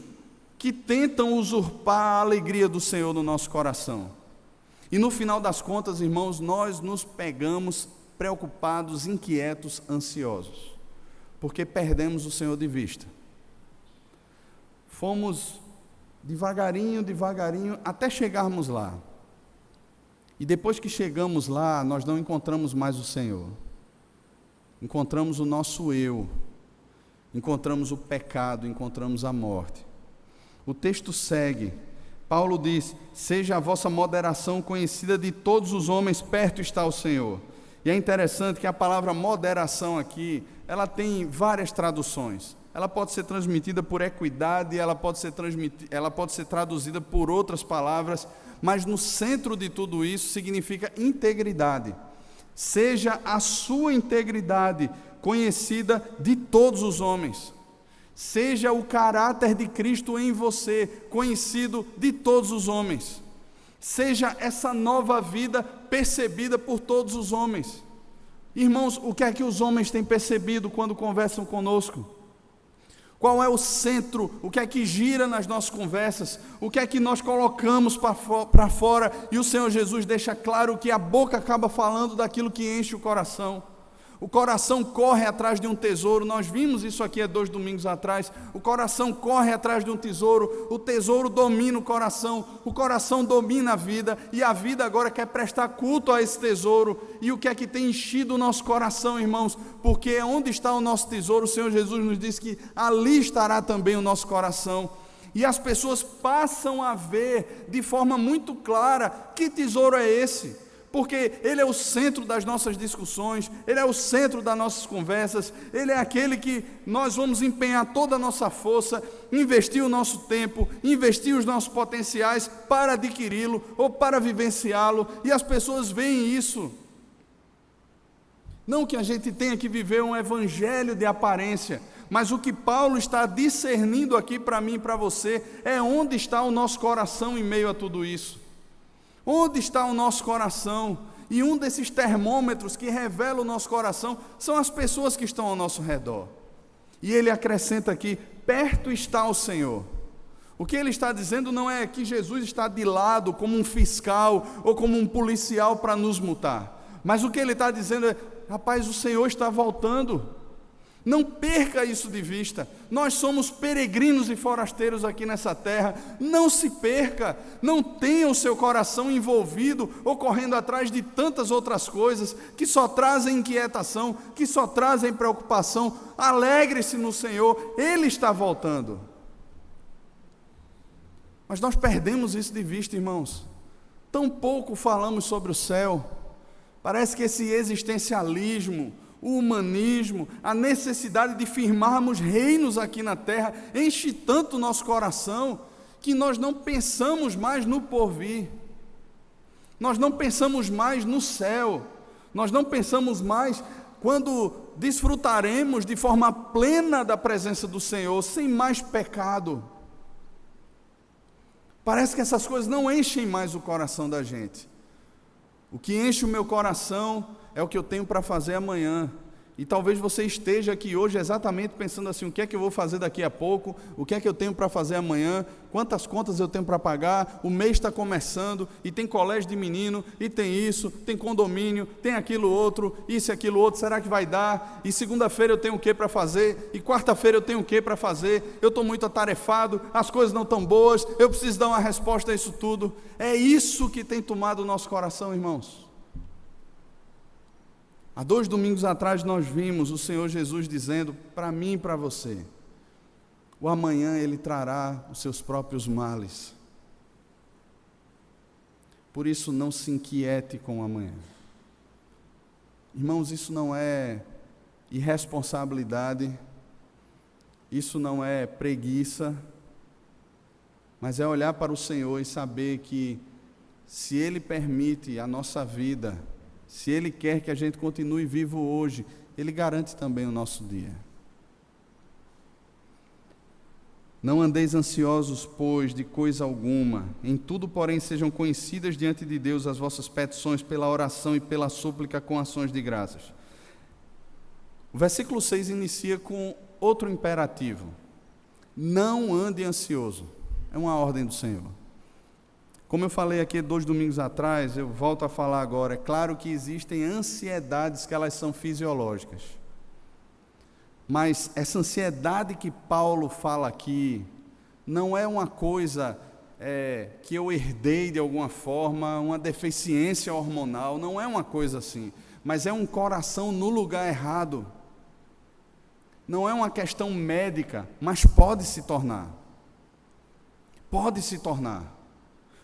que tentam usurpar a alegria do Senhor no nosso coração. E no final das contas, irmãos, nós nos pegamos preocupados, inquietos, ansiosos, porque perdemos o Senhor de vista. Fomos devagarinho, até chegarmos lá. E depois que chegamos lá, nós não encontramos mais o Senhor. Encontramos o nosso eu, encontramos o pecado, encontramos a morte. O texto segue, Paulo diz, seja a vossa moderação conhecida de todos os homens, perto está o Senhor. E é interessante que a palavra moderação aqui, ela tem várias traduções. Ela pode ser transmitida por equidade, ela pode ser traduzida por outras palavras, mas no centro de tudo isso significa integridade. Seja a sua integridade conhecida de todos os homens. Seja o caráter de Cristo em você conhecido de todos os homens. Seja essa nova vida percebida por todos os homens. Irmãos, o que é que os homens têm percebido quando conversam conosco? Qual é o centro, o que é que gira nas nossas conversas, o que é que nós colocamos para fora, e o Senhor Jesus deixa claro que a boca acaba falando daquilo que enche o coração. O coração corre atrás de um tesouro, nós vimos isso aqui há 2 domingos atrás, o coração corre atrás de um tesouro, o tesouro domina o coração domina a vida, e a vida agora quer prestar culto a esse tesouro. E o que é que tem enchido o nosso coração, irmãos? Porque onde está o nosso tesouro, o Senhor Jesus nos diz que ali estará também o nosso coração. E as pessoas passam a ver de forma muito clara que tesouro é esse. Porque Ele é o centro das nossas discussões, Ele é o centro das nossas conversas, Ele é aquele que nós vamos empenhar toda a nossa força, investir o nosso tempo, investir os nossos potenciais para adquiri-lo ou para vivenciá-lo, e as pessoas veem isso. Não que a gente tenha que viver um evangelho de aparência, mas o que Paulo está discernindo aqui para mim e para você é onde está o nosso coração em meio a tudo isso. Onde está o nosso coração? E um desses termômetros que revela o nosso coração são as pessoas que estão ao nosso redor. E ele acrescenta aqui, perto está o Senhor. O que ele está dizendo não é que Jesus está de lado como um fiscal ou como um policial para nos multar. Mas o que ele está dizendo é: rapaz, o Senhor está voltando. Não perca isso de vista. Nós somos peregrinos e forasteiros aqui nessa terra. Não se perca. Não tenha o seu coração envolvido ou correndo atrás de tantas outras coisas que só trazem inquietação, que só trazem preocupação. Alegre-se no Senhor. Ele está voltando. Mas nós perdemos isso de vista, irmãos. Tão pouco falamos sobre o céu. Parece que esse existencialismo, o humanismo, a necessidade de firmarmos reinos aqui na terra, enche tanto o nosso coração, que nós não pensamos mais no porvir, nós não pensamos mais no céu, nós não pensamos mais quando desfrutaremos de forma plena da presença do Senhor, sem mais pecado. Parece que essas coisas não enchem mais o coração da gente. O que enche o meu coração é o que eu tenho para fazer amanhã. E talvez você esteja aqui hoje exatamente pensando assim: o que é que eu vou fazer daqui a pouco? O que é que eu tenho para fazer amanhã? Quantas contas eu tenho para pagar? O mês está começando e tem colégio de menino, e tem isso, tem condomínio, tem aquilo outro, isso e aquilo outro, será que vai dar? E segunda-feira eu tenho o que para fazer? E quarta-feira eu tenho o que para fazer? Eu estou muito atarefado, as coisas não estão boas, eu preciso dar uma resposta a isso tudo. É isso que tem tomado o nosso coração, irmãos. Há 2 domingos atrás nós vimos o Senhor Jesus dizendo para mim e para você: o amanhã Ele trará os seus próprios males. Por isso não se inquiete com o amanhã. Irmãos, isso não é irresponsabilidade, isso não é preguiça, mas é olhar para o Senhor e saber que se Ele permite a nossa vida, se Ele quer que a gente continue vivo hoje, Ele garante também o nosso dia. Não andeis ansiosos, pois, de coisa alguma. Em tudo, porém, sejam conhecidas diante de Deus as vossas petições pela oração e pela súplica com ações de graças. O versículo 6 inicia com outro imperativo: não ande ansioso. É uma ordem do Senhor. Como eu falei aqui 2 domingos atrás, eu volto a falar agora. É claro que existem ansiedades que elas são fisiológicas. Mas essa ansiedade que Paulo fala aqui, não é uma coisa que eu herdei de alguma forma, uma deficiência hormonal, não é uma coisa assim. Mas é um coração no lugar errado. Não é uma questão médica, mas pode se tornar. Pode se tornar.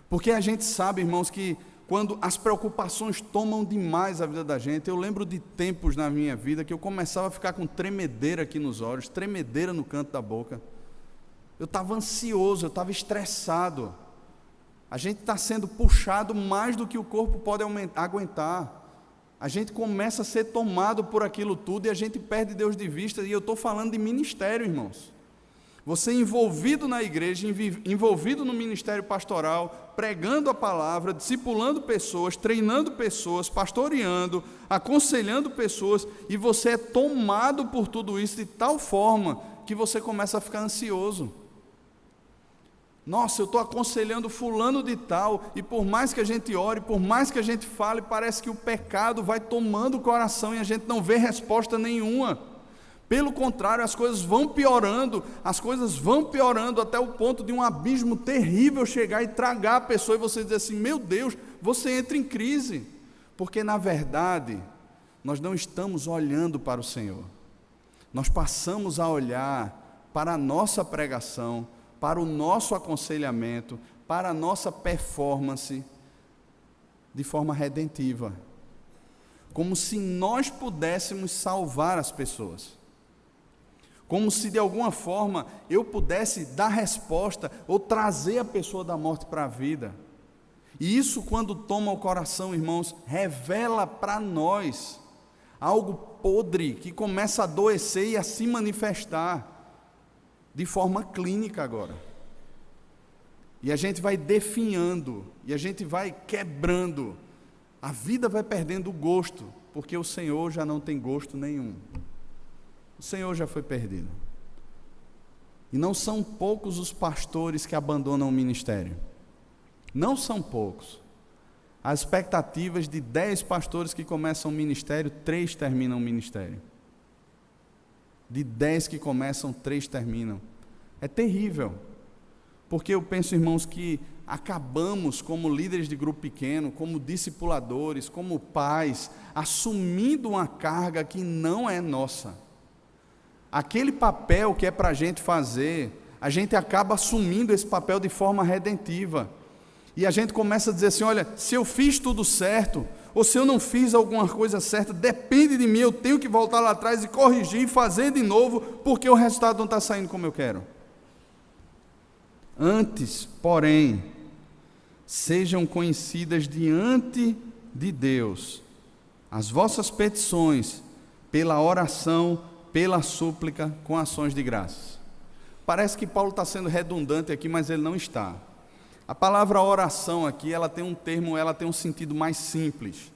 Porque a gente sabe, irmãos, que quando as preocupações tomam demais a vida da gente, eu lembro de tempos na minha vida que eu começava a ficar com tremedeira aqui nos olhos, tremedeira no canto da boca. Eu estava ansioso, eu estava estressado. A gente está sendo puxado mais do que o corpo pode aguentar. A gente começa a ser tomado por aquilo tudo e a gente perde Deus de vista. E eu estou falando de ministério, irmãos. Você envolvido na igreja, envolvido no ministério pastoral, pregando a palavra, discipulando pessoas, treinando pessoas, pastoreando, aconselhando pessoas, e você é tomado por tudo isso de tal forma que você começa a ficar ansioso. Nossa, eu estou aconselhando fulano de tal, e por mais que a gente ore, por mais que a gente fale, parece que o pecado vai tomando o coração e a gente não vê resposta nenhuma. Pelo contrário, as coisas vão piorando até o ponto de um abismo terrível chegar e tragar a pessoa, e você dizer assim: meu Deus, você entra em crise, porque na verdade, nós não estamos olhando para o Senhor, nós passamos a olhar para a nossa pregação, para o nosso aconselhamento, para a nossa performance, de forma redentiva, como se nós pudéssemos salvar as pessoas. Como se de alguma forma eu pudesse dar resposta ou trazer a pessoa da morte para a vida. E isso, quando toma o coração, irmãos, revela para nós algo podre que começa a adoecer e a se manifestar de forma clínica agora. E a gente vai definhando, e a gente vai quebrando, a vida vai perdendo o gosto, porque o Senhor já não tem gosto nenhum. O Senhor já foi perdido. E não são poucos os pastores que abandonam o ministério. Não são poucos. As expectativas de 10 pastores que começam o ministério, 3 terminam o ministério. De 10 que começam, 3 terminam. É terrível. Porque eu penso, irmãos, que acabamos como líderes de grupo pequeno, como discipuladores, como pais, assumindo uma carga que não é nossa. Aquele papel que é para a gente fazer, a gente acaba assumindo esse papel de forma redentiva. E a gente começa a dizer assim, olha, se eu fiz tudo certo, ou se eu não fiz alguma coisa certa, depende de mim, eu tenho que voltar lá atrás e corrigir e fazer de novo, porque o resultado não está saindo como eu quero. Antes, porém, sejam conhecidas diante de Deus as vossas petições, pela oração, pela súplica, com ações de graças. Parece que Paulo está sendo redundante aqui, mas ele não está. A palavra oração aqui, ela tem um sentido mais simples.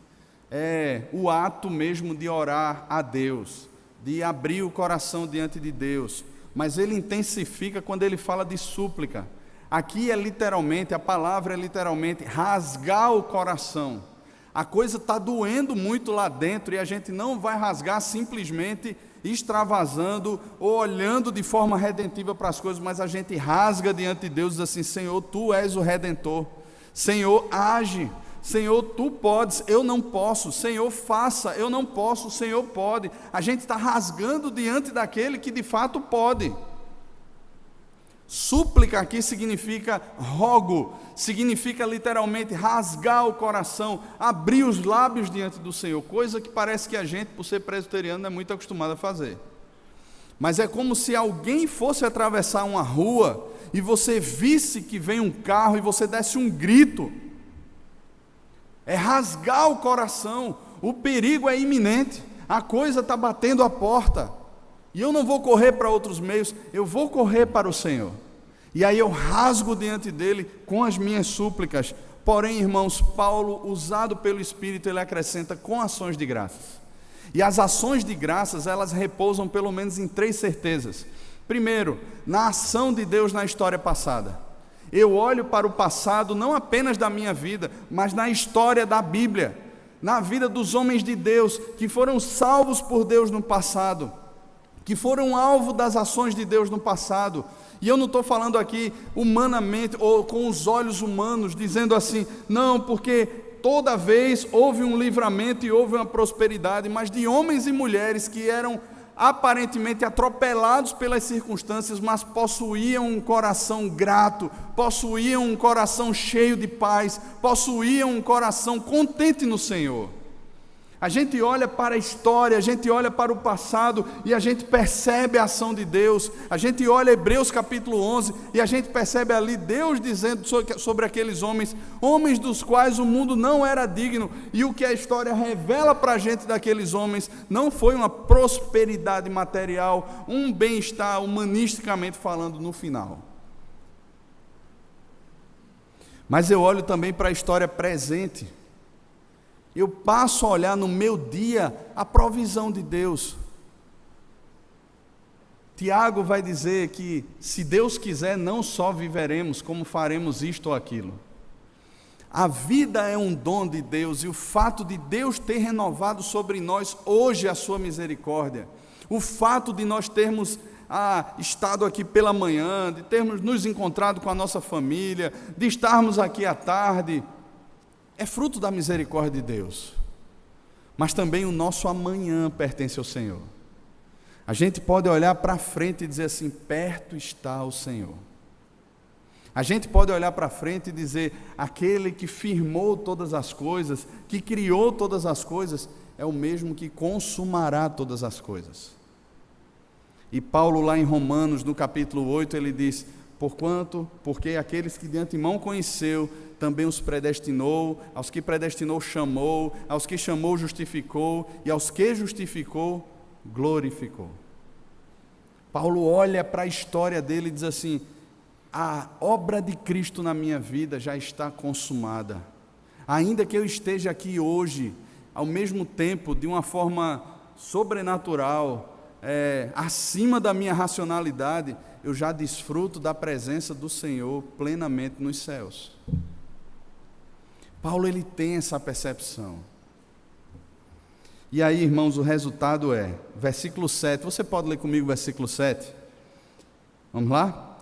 É o ato mesmo de orar a Deus, de abrir o coração diante de Deus. Mas ele intensifica quando ele fala de súplica. Aqui a palavra é literalmente rasgar o coração. A coisa está doendo muito lá dentro e a gente não vai rasgar simplesmente extravasando ou olhando de forma redentiva para as coisas, mas a gente rasga diante de Deus e diz assim, Senhor, Tu és o Redentor, Senhor, age, Senhor, Tu podes, eu não posso, Senhor, faça, eu não posso, o Senhor pode. A gente está rasgando diante daquele que de fato pode. Súplica aqui significa rogo, significa literalmente rasgar o coração, abrir os lábios diante do Senhor, coisa que parece que a gente, por ser presbiteriano, não é muito acostumado a fazer. Mas é como se alguém fosse atravessar uma rua e você visse que vem um carro e você desse um grito. É rasgar o coração, o perigo é iminente, a coisa está batendo a porta. E eu não vou correr para outros meios, eu vou correr para o Senhor. E aí eu rasgo diante dele com as minhas súplicas. Porém, irmãos, Paulo, usado pelo Espírito, ele acrescenta com ações de graças. E as ações de graças, elas repousam pelo menos em 3 certezas. Primeiro, na ação de Deus na história passada. Eu olho para o passado, não apenas da minha vida, mas na história da Bíblia, na vida dos homens de Deus, que foram salvos por Deus no passado, que foram alvo das ações de Deus no passado. E eu não estou falando aqui humanamente, ou com os olhos humanos, dizendo assim, não, porque toda vez houve um livramento e houve uma prosperidade, mas de homens e mulheres que eram aparentemente atropelados pelas circunstâncias, mas possuíam um coração grato, possuíam um coração cheio de paz, possuíam um coração contente no Senhor. A gente olha para a história, a gente olha para o passado e a gente percebe a ação de Deus. A gente olha Hebreus capítulo 11 e a gente percebe ali Deus dizendo sobre aqueles homens dos quais o mundo não era digno. E o que a história revela para a gente daqueles homens não foi uma prosperidade material, um bem-estar humanisticamente falando no final. Mas eu olho também para a história presente. Eu passo a olhar no meu dia a provisão de Deus. Tiago vai dizer que, se Deus quiser, não só viveremos, como faremos isto ou aquilo. A vida é um dom de Deus, e o fato de Deus ter renovado sobre nós hoje a sua misericórdia, o fato de nós termos estado aqui pela manhã, de termos nos encontrado com a nossa família, de estarmos aqui à tarde, é fruto da misericórdia de Deus. Mas também o nosso amanhã pertence ao Senhor. A gente pode olhar para frente e dizer assim, perto está o Senhor. A gente pode olhar para frente e dizer, aquele que firmou todas as coisas, que criou todas as coisas, é o mesmo que consumará todas as coisas. E Paulo lá em Romanos, no capítulo 8, ele diz, porque aqueles que de antemão conheceu, também os predestinou, aos que predestinou chamou, aos que chamou justificou, e aos que justificou glorificou. Paulo olha para a história dele e diz assim, a obra de Cristo na minha vida já está consumada. Ainda que eu esteja aqui hoje, ao mesmo tempo, de uma forma sobrenatural, acima da minha racionalidade, eu já desfruto da presença do Senhor plenamente nos céus. Paulo, ele tem essa percepção. E aí, irmãos, o resultado é, versículo 7, você pode ler comigo o versículo 7? Vamos lá?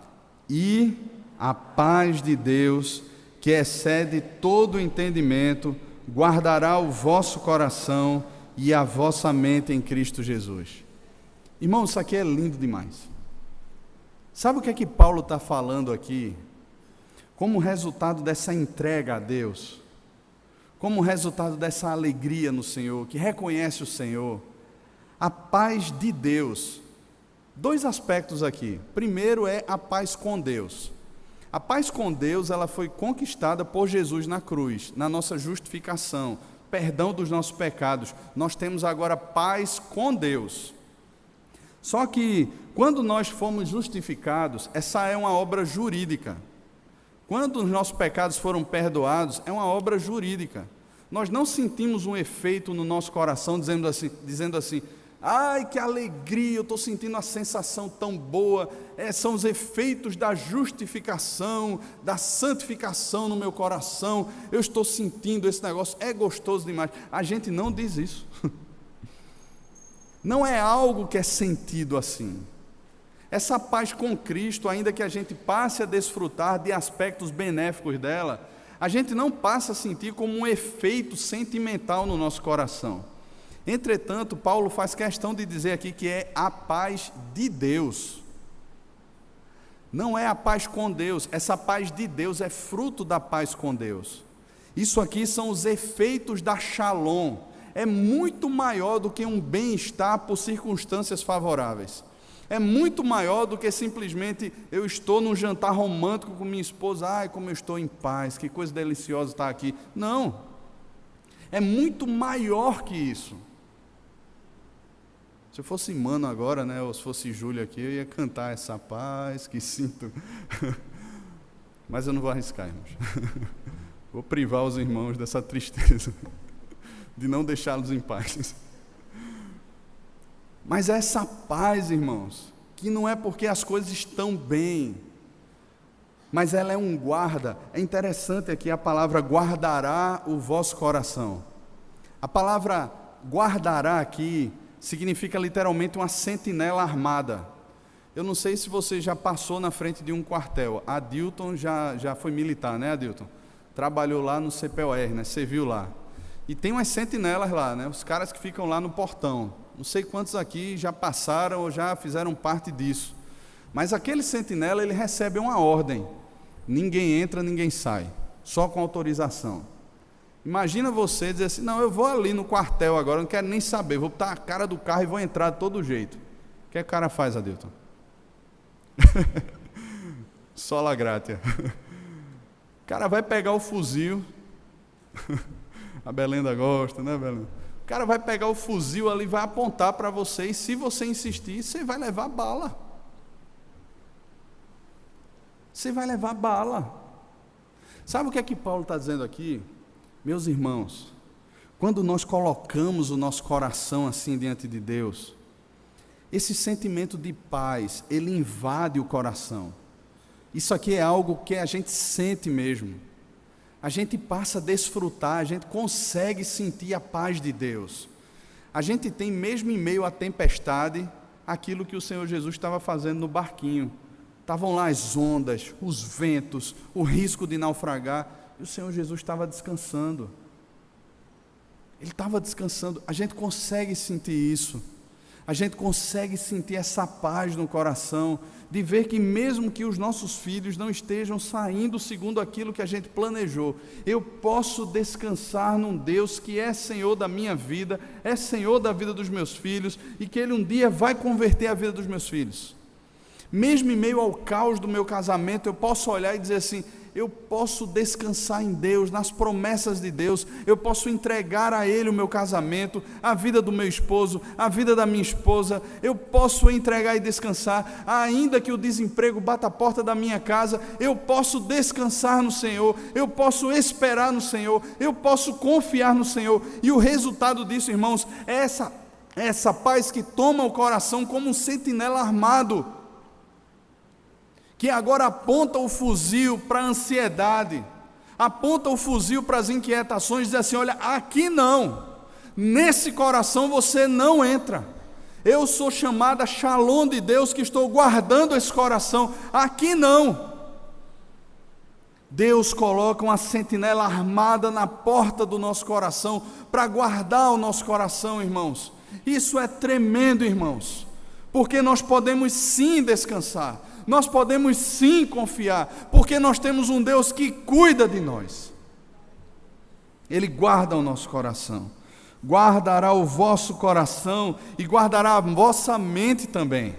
E a paz de Deus, que excede todo o entendimento, guardará o vosso coração e a vossa mente em Cristo Jesus. Irmão, isso aqui é lindo demais. Sabe o que é que Paulo está falando aqui? Como resultado dessa entrega a Deus, como resultado dessa alegria no Senhor, que reconhece o Senhor, a paz de Deus. Dois aspectos aqui. Primeiro é a paz com Deus. A paz com Deus, ela foi conquistada por Jesus na cruz, na nossa justificação, perdão dos nossos pecados. Nós temos agora paz com Deus. Só que, quando nós fomos justificados, essa é uma obra jurídica. Quando os nossos pecados foram perdoados, é uma obra jurídica. Nós não sentimos um efeito no nosso coração dizendo assim, ai, que alegria, eu estou sentindo uma sensação tão boa. São os efeitos da justificação, da santificação no meu coração. Eu estou sentindo esse negócio, é gostoso demais. A gente não diz isso. Não é algo que é sentido assim. Essa paz com Cristo, ainda que a gente passe a desfrutar de aspectos benéficos dela, a gente não passa a sentir como um efeito sentimental no nosso coração. Entretanto, Paulo faz questão de dizer aqui que é a paz de Deus. Não é a paz com Deus, essa paz de Deus é fruto da paz com Deus. Isso aqui são os efeitos da Shalom. É muito maior do que um bem-estar por circunstâncias favoráveis. É muito maior do que simplesmente eu estou num jantar romântico com minha esposa, ai, como eu estou em paz, que coisa deliciosa estar aqui. Não, é muito maior que isso. Se eu fosse Mano agora, né, ou se fosse Júlio aqui, eu ia cantar essa paz que sinto. Mas eu não vou arriscar, irmãos. Vou privar os irmãos dessa tristeza, de não deixá-los em paz. Mas essa paz, irmãos, que não é porque as coisas estão bem, mas ela é um guarda. É interessante aqui a palavra guardará o vosso coração. A palavra guardará aqui significa literalmente uma sentinela armada. Eu não sei se você já passou na frente de um quartel. Adilton já foi militar, né, Adilton? Trabalhou lá no CPOR, né? Você viu lá. E tem umas sentinelas lá, né? Os caras que ficam lá no portão. Não sei quantos aqui já passaram ou já fizeram parte disso. Mas aquele sentinela, ele recebe uma ordem. Ninguém entra, ninguém sai. Só com autorização. Imagina você dizer assim, não, eu vou ali no quartel agora, não quero nem saber, vou botar a cara do carro e vou entrar de todo jeito. O que o cara faz, Adilton? Sola gratia. O cara vai pegar o fuzil. A Belenda gosta, né, Belenda? O cara vai pegar o fuzil ali, vai apontar para você, e se você insistir, você vai levar bala. Você vai levar bala. Sabe o que é que Paulo está dizendo aqui? Meus irmãos, quando nós colocamos o nosso coração assim diante de Deus, esse sentimento de paz, ele invade o coração. Isso aqui é algo que a gente sente mesmo. A gente passa a desfrutar, a gente consegue sentir a paz de Deus. A gente tem, mesmo em meio à tempestade, aquilo que o Senhor Jesus estava fazendo no barquinho. Estavam lá as ondas, os ventos, o risco de naufragar, e o Senhor Jesus estava descansando. Ele estava descansando. A gente consegue sentir isso. A gente consegue sentir essa paz no coração, de ver que mesmo que os nossos filhos não estejam saindo segundo aquilo que a gente planejou, eu posso descansar num Deus que é Senhor da minha vida, é Senhor da vida dos meus filhos, e que Ele um dia vai converter a vida dos meus filhos. Mesmo em meio ao caos do meu casamento, eu posso olhar e dizer assim, eu posso descansar em Deus, nas promessas de Deus, eu posso entregar a Ele o meu casamento, a vida do meu esposo, a vida da minha esposa, eu posso entregar e descansar, ainda que o desemprego bata a porta da minha casa, eu posso descansar no Senhor, eu posso esperar no Senhor, eu posso confiar no Senhor, e o resultado disso, irmãos, é essa É essa paz que toma o coração como um sentinela armado, que agora aponta o fuzil para a ansiedade, aponta o fuzil para as inquietações, diz assim: olha, aqui não, nesse coração você não entra. Eu sou chamada Shalom de Deus, que estou guardando esse coração, aqui não. Deus coloca uma sentinela armada na porta do nosso coração, para guardar o nosso coração, irmãos. Isso é tremendo, irmãos, porque nós podemos sim descansar, nós podemos sim confiar, porque nós temos um Deus que cuida de nós. Ele guarda o nosso coração, guardará o vosso coração e guardará a vossa mente também.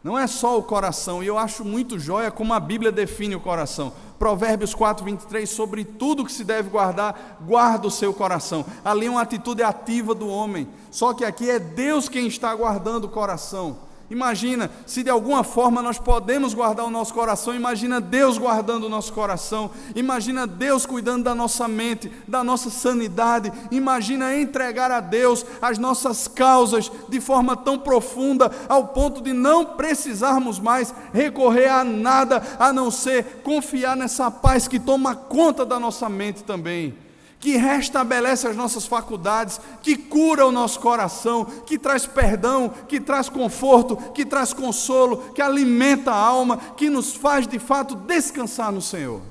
Não é só o coração, e eu acho muito jóia como a Bíblia define o coração. Provérbios 4:23, sobre tudo que se deve guardar, guarda o seu coração. Ali é uma atitude ativa do homem, só que aqui é Deus quem está guardando o coração. Imagina, se de alguma forma nós podemos guardar o nosso coração, imagina Deus guardando o nosso coração, imagina Deus cuidando da nossa mente, da nossa sanidade, imagina entregar a Deus as nossas causas de forma tão profunda, ao ponto de não precisarmos mais recorrer a nada, a não ser confiar nessa paz que toma conta da nossa mente também, que restabelece as nossas faculdades, que cura o nosso coração, que traz perdão, que traz conforto, que traz consolo, que alimenta a alma, que nos faz de fato descansar no Senhor.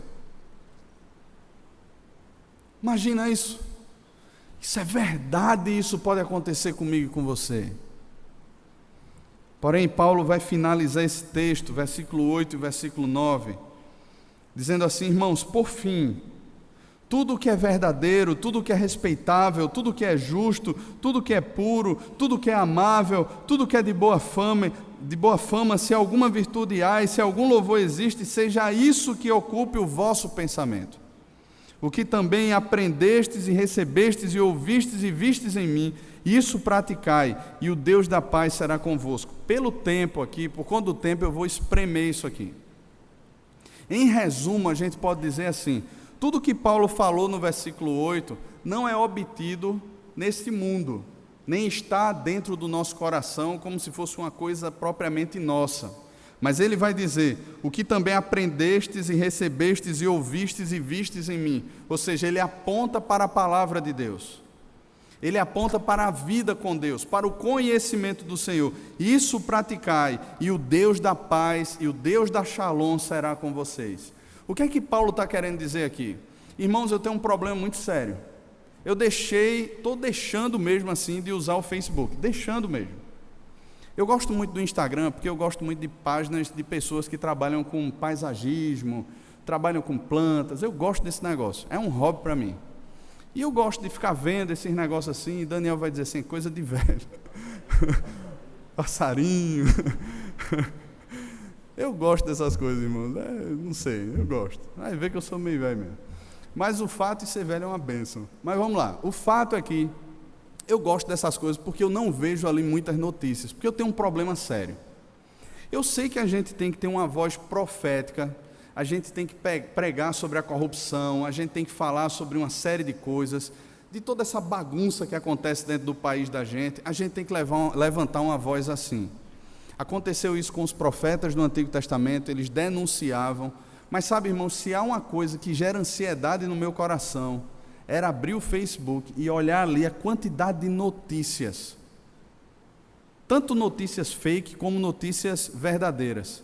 Imagina isso. Isso é verdade, isso pode acontecer comigo e com você. Porém, Paulo vai finalizar esse texto, versículo 8 e versículo 9, dizendo assim: irmãos, por fim, tudo que é verdadeiro, tudo que é respeitável, tudo que é justo, tudo que é puro, tudo que é amável, tudo que é de boa fama, se alguma virtude há e se algum louvor existe, seja isso que ocupe o vosso pensamento. O que também aprendestes e recebestes e ouvistes e vistes em mim, isso praticai, e o Deus da paz será convosco. Pelo tempo aqui, por conta do tempo, eu vou espremer isso aqui. Em resumo, a gente pode dizer assim: tudo que Paulo falou no versículo 8 não é obtido neste mundo, nem está dentro do nosso coração como se fosse uma coisa propriamente nossa. Mas ele vai dizer: o que também aprendestes e recebestes e ouvistes e vistes em mim. Ou seja, ele aponta para a palavra de Deus. Ele aponta para a vida com Deus, para o conhecimento do Senhor. Isso praticai, e o Deus da paz e o Deus da Shalom será com vocês. O que é que Paulo está querendo dizer aqui? Irmãos, eu tenho um problema muito sério. Estou deixando mesmo assim de usar o Facebook, deixando mesmo. Eu gosto muito do Instagram, porque eu gosto muito de páginas de pessoas que trabalham com paisagismo, trabalham com plantas, eu gosto desse negócio, é um hobby para mim. E eu gosto de ficar vendo esses negócios assim, e Daniel vai dizer assim, coisa de velho, passarinho... Eu gosto dessas coisas, irmãos, não sei, eu gosto. Aí vê que eu sou meio velho mesmo. Mas o fato de ser velho é uma bênção. Mas vamos lá, o fato é que eu gosto dessas coisas porque eu não vejo ali muitas notícias, porque eu tenho um problema sério. Eu sei que a gente tem que ter uma voz profética, a gente tem que pregar sobre a corrupção, a gente tem que falar sobre uma série de coisas, de toda essa bagunça que acontece dentro do país da gente, a gente tem que levantar uma voz assim. Aconteceu isso com os profetas do Antigo Testamento, eles denunciavam, mas sabe, irmão, se há uma coisa que gera ansiedade no meu coração, era abrir o Facebook e olhar ali a quantidade de notícias, tanto notícias fake como notícias verdadeiras,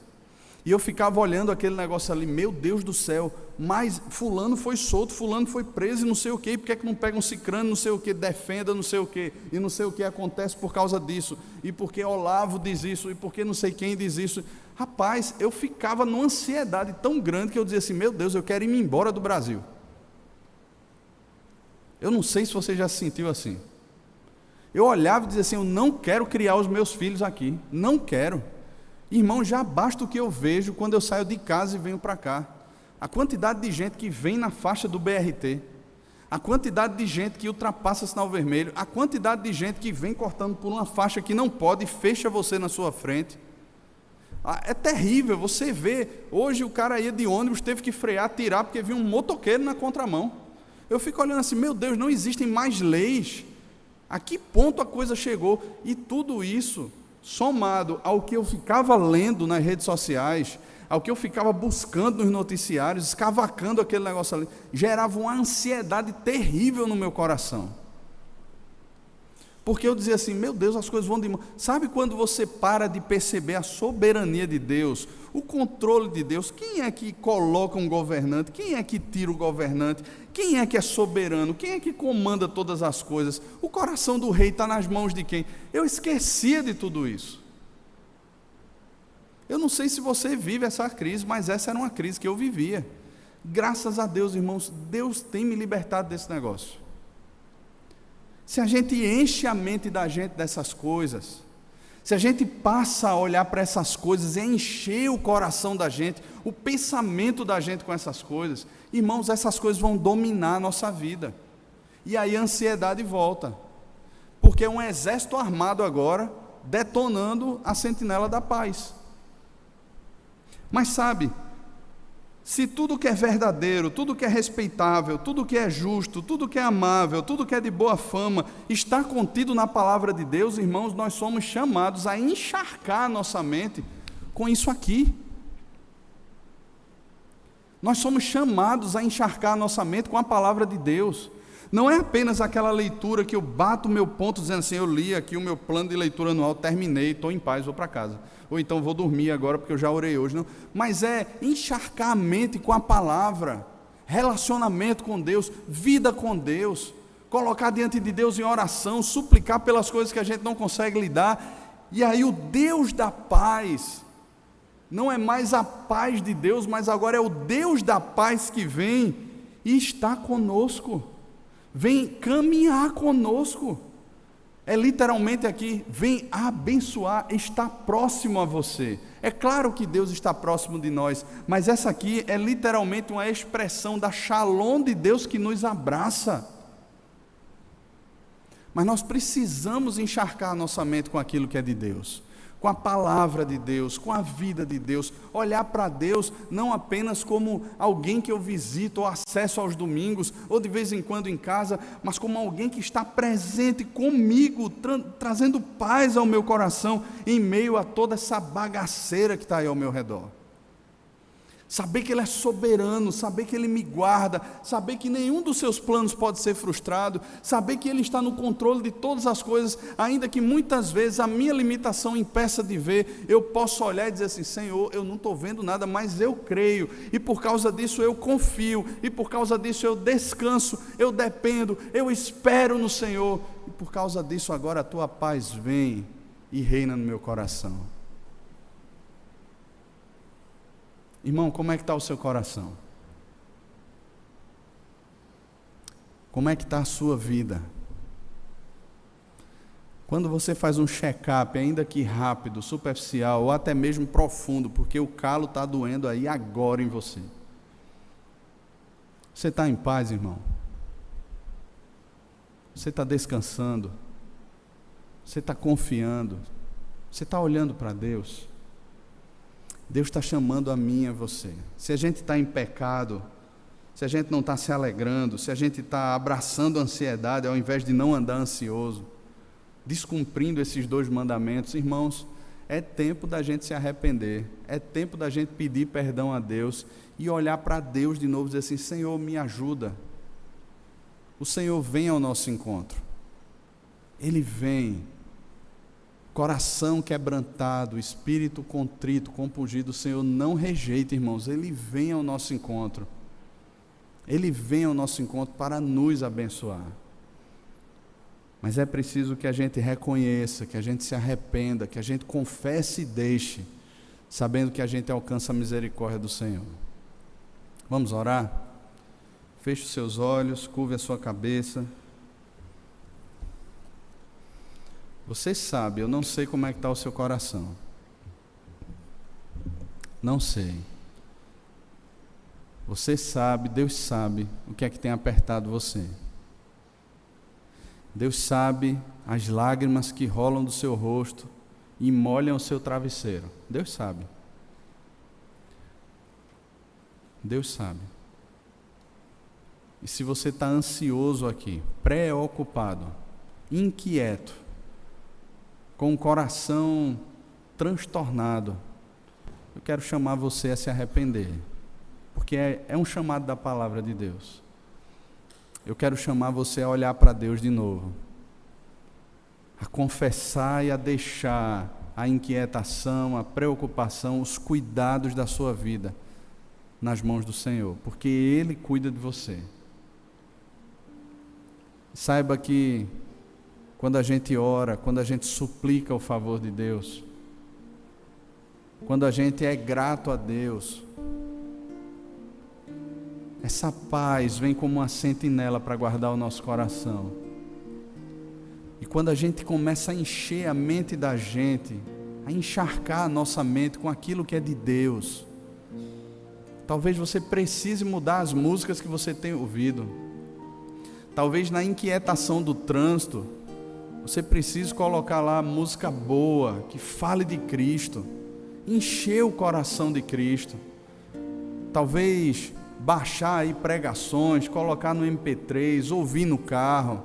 e eu ficava olhando aquele negócio ali, meu Deus do céu, mas fulano foi solto, fulano foi preso e não sei o que, por que é que não pega um cicrano, não sei o que, defenda não sei o que, e não sei o que acontece por causa disso, e porque Olavo diz isso, e porque não sei quem diz isso. Rapaz, eu ficava numa ansiedade tão grande que eu dizia assim, meu Deus, eu quero ir embora do Brasil. Eu não sei se você já se sentiu assim. Eu olhava e dizia assim, eu não quero criar os meus filhos aqui, não quero. Irmão, já basta o que eu vejo quando eu saio de casa e venho para cá. A quantidade de gente que vem na faixa do BRT, a quantidade de gente que ultrapassa o sinal vermelho, a quantidade de gente que vem cortando por uma faixa que não pode e fecha você na sua frente. É terrível, você vê, hoje o cara ia de ônibus, teve que frear, tirar, porque viu um motoqueiro na contramão. Eu fico olhando assim, meu Deus, não existem mais leis A que ponto a coisa chegou? E tudo isso, somado ao que eu ficava lendo nas redes sociais, ao que eu ficava buscando nos noticiários, escavacando aquele negócio ali, gerava uma ansiedade terrível no meu coração. Porque eu dizia assim, meu Deus, as coisas vão de mão. Sabe quando você para de perceber a soberania de Deus, o controle de Deus? Quem é que coloca um governante? Quem é que tira o governante? Quem é que é soberano? Quem é que comanda todas as coisas? O coração do rei está nas mãos de quem? Eu esquecia de tudo isso. Eu não sei se você vive essa crise, mas essa era uma crise que eu vivia. Graças a Deus, irmãos, Deus tem me libertado desse negócio. Se a gente enche a mente da gente dessas coisas, se a gente passa a olhar para essas coisas e encher o coração da gente, o pensamento da gente com essas coisas, irmãos, essas coisas vão dominar a nossa vida. E aí a ansiedade volta. Porque é um exército armado agora, detonando a sentinela da paz. Mas sabe, se tudo que é verdadeiro, tudo que é respeitável, tudo que é justo, tudo que é amável, tudo que é de boa fama, está contido na palavra de Deus, irmãos, nós somos chamados a encharcar a nossa mente com isso aqui. Nós somos chamados a encharcar a nossa mente com a palavra de Deus. Não é apenas aquela leitura que eu bato o meu ponto dizendo assim, eu li aqui o meu plano de leitura anual, terminei, estou em paz, vou para casa. Ou então vou dormir agora porque eu já orei hoje. Não. Mas é encharcar a mente com a palavra, relacionamento com Deus, vida com Deus, colocar diante de Deus em oração, suplicar pelas coisas que a gente não consegue lidar. E aí o Deus da paz, não é mais a paz de Deus, mas agora é o Deus da paz que vem e está conosco. Vem caminhar conosco, é literalmente aqui, vem abençoar, está próximo a você. É claro que Deus está próximo de nós, mas essa aqui é literalmente uma expressão da Shalom de Deus que nos abraça. Mas nós precisamos encharcar a nossa mente com aquilo que é de Deus, com a palavra de Deus, com a vida de Deus, olhar para Deus não apenas como alguém que eu visito ou acesso aos domingos, ou de vez em quando em casa, mas como alguém que está presente comigo, trazendo paz ao meu coração, em meio a toda essa bagaceira que está aí ao meu redor. Saber que Ele é soberano, saber que Ele me guarda, saber que nenhum dos seus planos pode ser frustrado, saber que Ele está no controle de todas as coisas, ainda que muitas vezes a minha limitação impeça de ver, eu posso olhar e dizer assim, Senhor, eu não estou vendo nada, mas eu creio, e por causa disso eu confio, e por causa disso eu descanso, eu dependo, eu espero no Senhor, e por causa disso agora a Tua paz vem e reina no meu coração. Irmão, como é que está o seu coração? Como é que está a sua vida? Quando você faz um check-up, ainda que rápido, superficial, ou até mesmo profundo, porque o calo está doendo aí agora em você. Você está em paz, irmão? Você está descansando? Você está confiando? Você está olhando para Deus? Deus está chamando a mim e a você. Se a gente está em pecado, se a gente não está se alegrando, se a gente está abraçando a ansiedade ao invés de não andar ansioso, descumprindo esses 2 mandamentos, irmãos, é tempo da gente se arrepender, é tempo da gente pedir perdão a Deus e olhar para Deus de novo e dizer assim, Senhor, me ajuda. O Senhor vem ao nosso encontro. Ele vem. Coração quebrantado, espírito contrito, compungido, o Senhor não rejeita, irmãos, Ele vem ao nosso encontro. Ele vem ao nosso encontro para nos abençoar. Mas é preciso que a gente reconheça, que a gente se arrependa, que a gente confesse e deixe, sabendo que a gente alcança a misericórdia do Senhor. Vamos orar? Feche os seus olhos, curve a sua cabeça. Você sabe, eu não sei como é que está o seu coração. Não sei. Você sabe, Deus sabe o que é que tem apertado você. Deus sabe as lágrimas que rolam do seu rosto e molham o seu travesseiro. Deus sabe. Deus sabe. E se você está ansioso aqui, preocupado, inquieto, com o coração transtornado, eu quero chamar você a se arrepender, porque é um chamado da palavra de Deus. Eu quero chamar você a olhar para Deus de novo, a confessar e a deixar a inquietação, a preocupação, os cuidados da sua vida nas mãos do Senhor, porque Ele cuida de você. Saiba que quando a gente ora, quando a gente suplica o favor de Deus, quando a gente é grato a Deus, essa paz vem como uma sentinela para guardar o nosso coração. E quando a gente começa a encher a mente da gente, a encharcar a nossa mente com aquilo que é de Deus, talvez você precise mudar as músicas que você tem ouvido. Talvez na inquietação do trânsito, você precise colocar lá música boa, que fale de Cristo, encher o coração de Cristo. Talvez baixar aí pregações, colocar no MP3, ouvir no carro.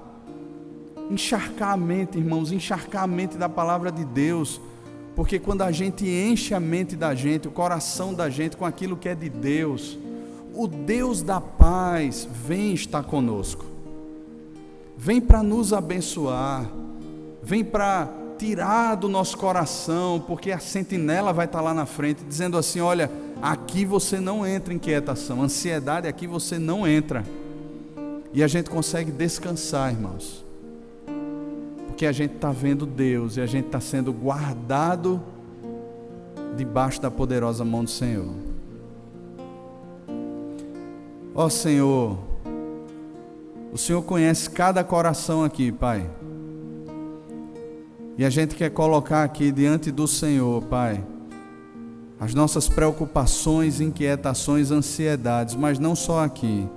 Encharcar a mente, irmãos, encharcar a mente da palavra de Deus, porque quando a gente enche a mente da gente, o coração da gente com aquilo que é de Deus, o Deus da paz vem estar conosco, vem para nos abençoar, vem para tirar do nosso coração, porque a sentinela vai estar lá na frente, dizendo assim: olha, aqui você não entra em inquietação, ansiedade aqui você não entra, e a gente consegue descansar, irmãos, porque a gente está vendo Deus e a gente está sendo guardado debaixo da poderosa mão do Senhor. Ó Senhor, o Senhor conhece cada coração aqui, Pai, e a gente quer colocar aqui diante do Senhor, Pai, as nossas preocupações, inquietações, ansiedades, mas não só aqui.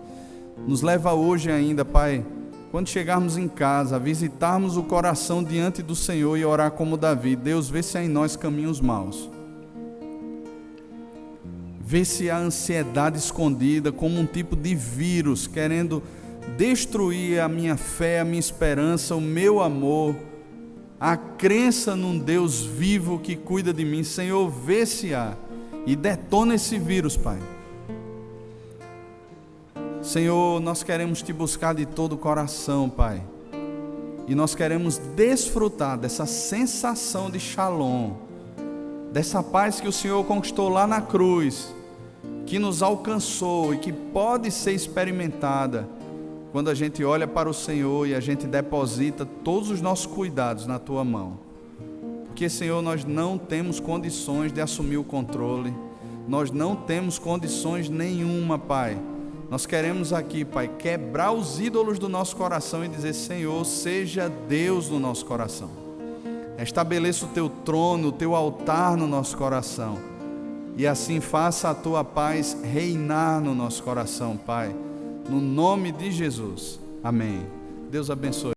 Nos leva hoje ainda, Pai, quando chegarmos em casa, visitarmos o coração diante do Senhor e orar como Davi. Deus, vê se há em nós caminhos maus. Vê se há ansiedade escondida como um tipo de vírus, querendo destruir a minha fé, a minha esperança, o meu amor, a crença num Deus vivo que cuida de mim. Senhor, vê se há e detona esse vírus, Pai. Senhor, nós queremos Te buscar de todo o coração, Pai, e nós queremos desfrutar dessa sensação de shalom, dessa paz que o Senhor conquistou lá na cruz, que nos alcançou e que pode ser experimentada quando a gente olha para o Senhor e a gente deposita todos os nossos cuidados na Tua mão. Porque, Senhor, nós não temos condições de assumir o controle, nós não temos condições nenhuma, Pai. Nós queremos aqui, Pai, quebrar os ídolos do nosso coração e dizer: Senhor, seja Deus no nosso coração. Estabeleça o Teu trono, o Teu altar no nosso coração. E assim faça a Tua paz reinar no nosso coração, Pai. No nome de Jesus. Amém. Deus abençoe.